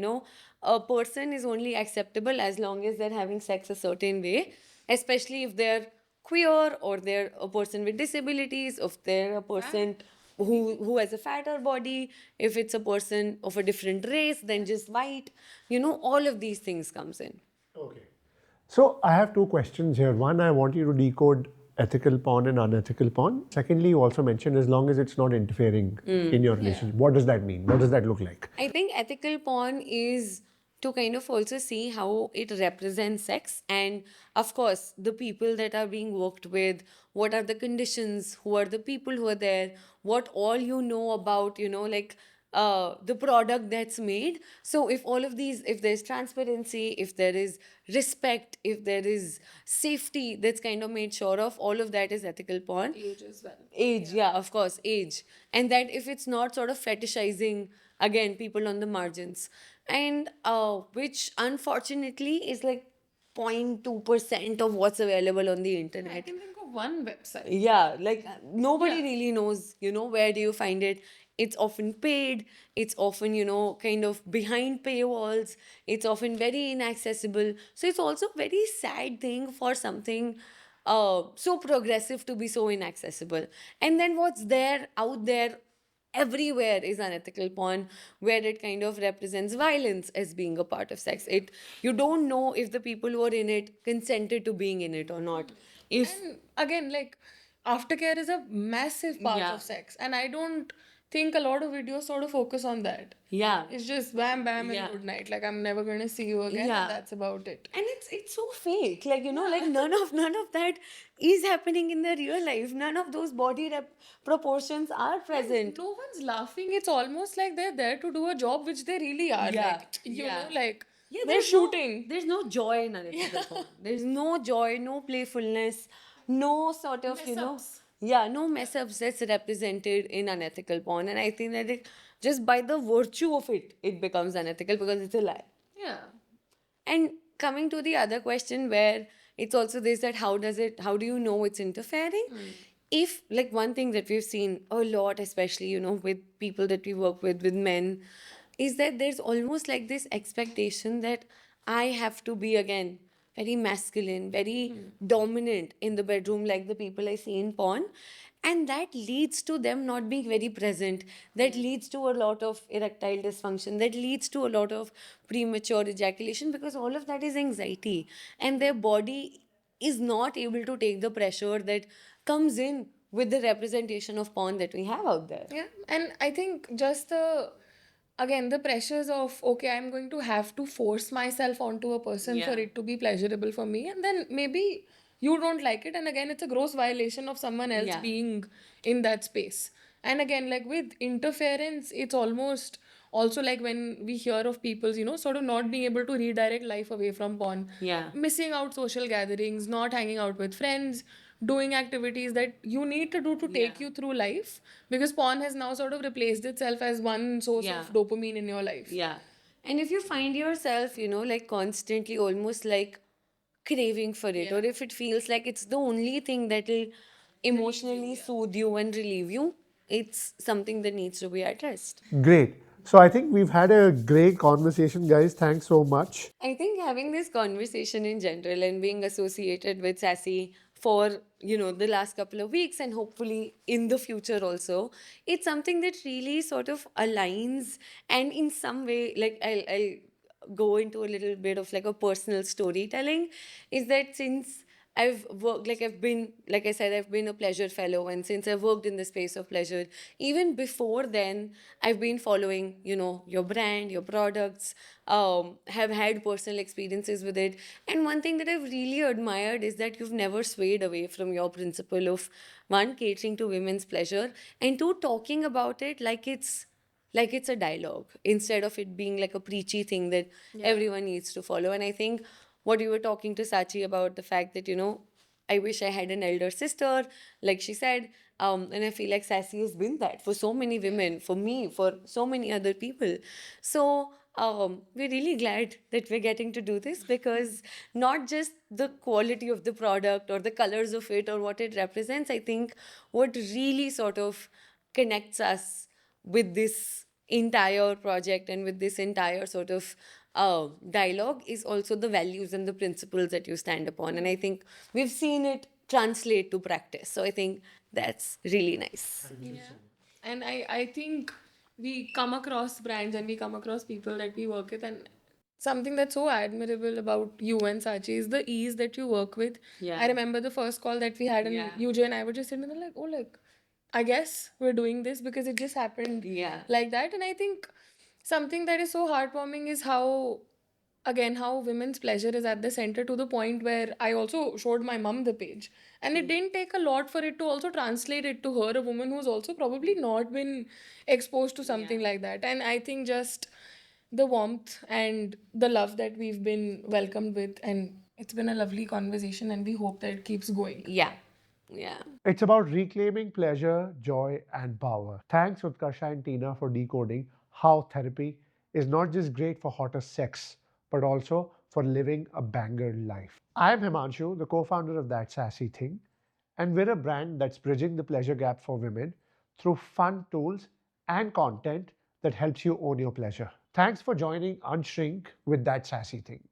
Speaker 2: a person is only acceptable as long as they're having sex a certain way, especially if they're queer or they're a person with disabilities, if they're a person who has a fatter body, if it's a person of a different race than just white, all of these things comes in.
Speaker 1: Okay. So I have two questions here. One, I want you to decode ethical porn and unethical porn. Secondly, you also mentioned as long as it's not interfering in your relationship. What does that mean? What does that look like?
Speaker 2: I think ethical porn is to kind of also see how it represents sex, and of course the people that are being worked with, what are the conditions, who are the people who are there, what all about, like, the product that's made. So if all of these, if there's transparency, if there is respect, if there is safety that's kind of made sure of, all of that is ethical porn.
Speaker 3: Age as well.
Speaker 2: Age, yeah, of course, age. And that if it's not sort of fetishizing, again, people on the margins, and which unfortunately is like 0.2% of what's available on the
Speaker 3: I
Speaker 2: internet.
Speaker 3: can think of one website.
Speaker 2: Yeah, like, nobody really knows, where do you find it. It's often paid, it's often, kind of behind paywalls, it's often very inaccessible. So it's also a very sad thing for something so progressive to be so inaccessible. And then what's there out there everywhere is unethical porn, where it kind of represents violence as being a part of sex. It, you don't know if the people who are in it consented to being in it or not. If
Speaker 3: And again, like, aftercare is a massive part
Speaker 2: Yeah.
Speaker 3: of sex, and I don't think a lot of videos sort of focus on that.
Speaker 2: Yeah.
Speaker 3: It's just bam, bam,
Speaker 2: Yeah.
Speaker 3: and good night. Like, I'm never gonna see you again.
Speaker 2: Yeah.
Speaker 3: And that's about it.
Speaker 2: And it's so fake, like, like none of that is happening in the real life. None of those body proportions are present.
Speaker 3: No one's laughing. It's almost like they're there to do a job, which they really are.
Speaker 2: Yeah.
Speaker 3: Like, you know, like,
Speaker 2: Yeah,
Speaker 3: they're shooting.
Speaker 2: There's no joy in unethical porn. There's no joy, no playfulness, no sort of,
Speaker 3: Mess-ups.
Speaker 2: yeah, no mess ups that's represented in unethical porn. And I think that it, just by the virtue of it, it becomes unethical because it's a lie.
Speaker 3: Yeah.
Speaker 2: And coming to the other question, where it's also this, that how do you know it's interfering? If, like, one thing that we've seen a lot, especially, with people that we work with men, is that there's almost like this expectation that I have to be, again, very masculine, very dominant in the bedroom, like the people I see in porn. And that leads to them not being very present. That leads to a lot of erectile dysfunction. That leads to a lot of premature ejaculation, because all of that is anxiety. And their body is not able to take the pressure that comes in with the representation of porn that we have out there.
Speaker 3: Yeah, and I think just the again the pressures of okay, I'm going to have to force myself onto a person for
Speaker 2: Yeah.
Speaker 3: it to be pleasurable for me, and then maybe you don't like it, and again it's a gross violation of someone else
Speaker 2: Yeah.
Speaker 3: being in that space. And again, like with interference, it's almost also like when we hear of people's, sort of not being able to redirect life away from porn,
Speaker 2: Yeah.
Speaker 3: missing out social gatherings, not hanging out with friends, doing activities that you need to do to take
Speaker 2: Yeah.
Speaker 3: you through life, because porn has now sort of replaced itself as one source
Speaker 2: Yeah.
Speaker 3: of dopamine in your life.
Speaker 2: Yeah. And if you find yourself, like constantly almost like craving for it, or if it feels like it's the only thing that will emotionally soothe you and relieve you, it's something that needs to be addressed.
Speaker 1: Great. So I think we've had a great conversation, guys. Thanks so much.
Speaker 2: I think having this conversation in general and being associated with Sassy for, the last couple of weeks and hopefully in the future also, it's something that really sort of aligns, and in some way, like I'll go into a little bit of like a personal storytelling, is that since I've worked, like I've been, like I said, I've been a pleasure fellow, and since I've worked in the space of pleasure, even before then, I've been following, your brand, your products, have had personal experiences with it. And one thing that I've really admired is that you've never swayed away from your principle of one, catering to women's pleasure, and two, talking about it like it's a dialogue instead of it being like a preachy thing that everyone needs to follow. And I think what you were talking to Sachi about, the fact that, I wish I had an elder sister, like she said. And I feel like Sassy has been that for so many women, for me, for so many other people. So we're really glad that we're getting to do this, because not just the quality of the product or the colors of it or what it represents, I think what really sort of connects us with this entire project and with this entire sort of dialogue is also the values and the principles that you stand upon. And I think we've seen it translate to practice. So I think that's really nice.
Speaker 3: And I think we come across brands and we come across people that we work with, and something that's so admirable about you and Sachi is the ease that you work with.
Speaker 2: Yeah.
Speaker 3: I remember the first call that we had, and
Speaker 2: Yeah.
Speaker 3: UJ and I were just sitting there like, oh, like, I guess we're doing this because it just happened
Speaker 2: Yeah.
Speaker 3: like that. And I think something that is so heartwarming is how, again, how women's pleasure is at the center, to the point where I also showed my mom the page, and it didn't take a lot for it to also translate it to her, a woman who's also probably not been exposed to something like that. And I think just the warmth and the love that we've been welcomed with, and it's been a lovely conversation, and we hope that it keeps going.
Speaker 2: Yeah. Yeah.
Speaker 1: It's about reclaiming pleasure, joy, and power. Thanks, Utkarsha and Tina, for decoding how therapy is not just great for hotter sex, but also for living a banger life. I'm Himanshu, the co founder of That Sassy Thing, and we're a brand that's bridging the pleasure gap for women through fun tools and content that helps you own your pleasure. Thanks for joining Unshrink with That Sassy Thing.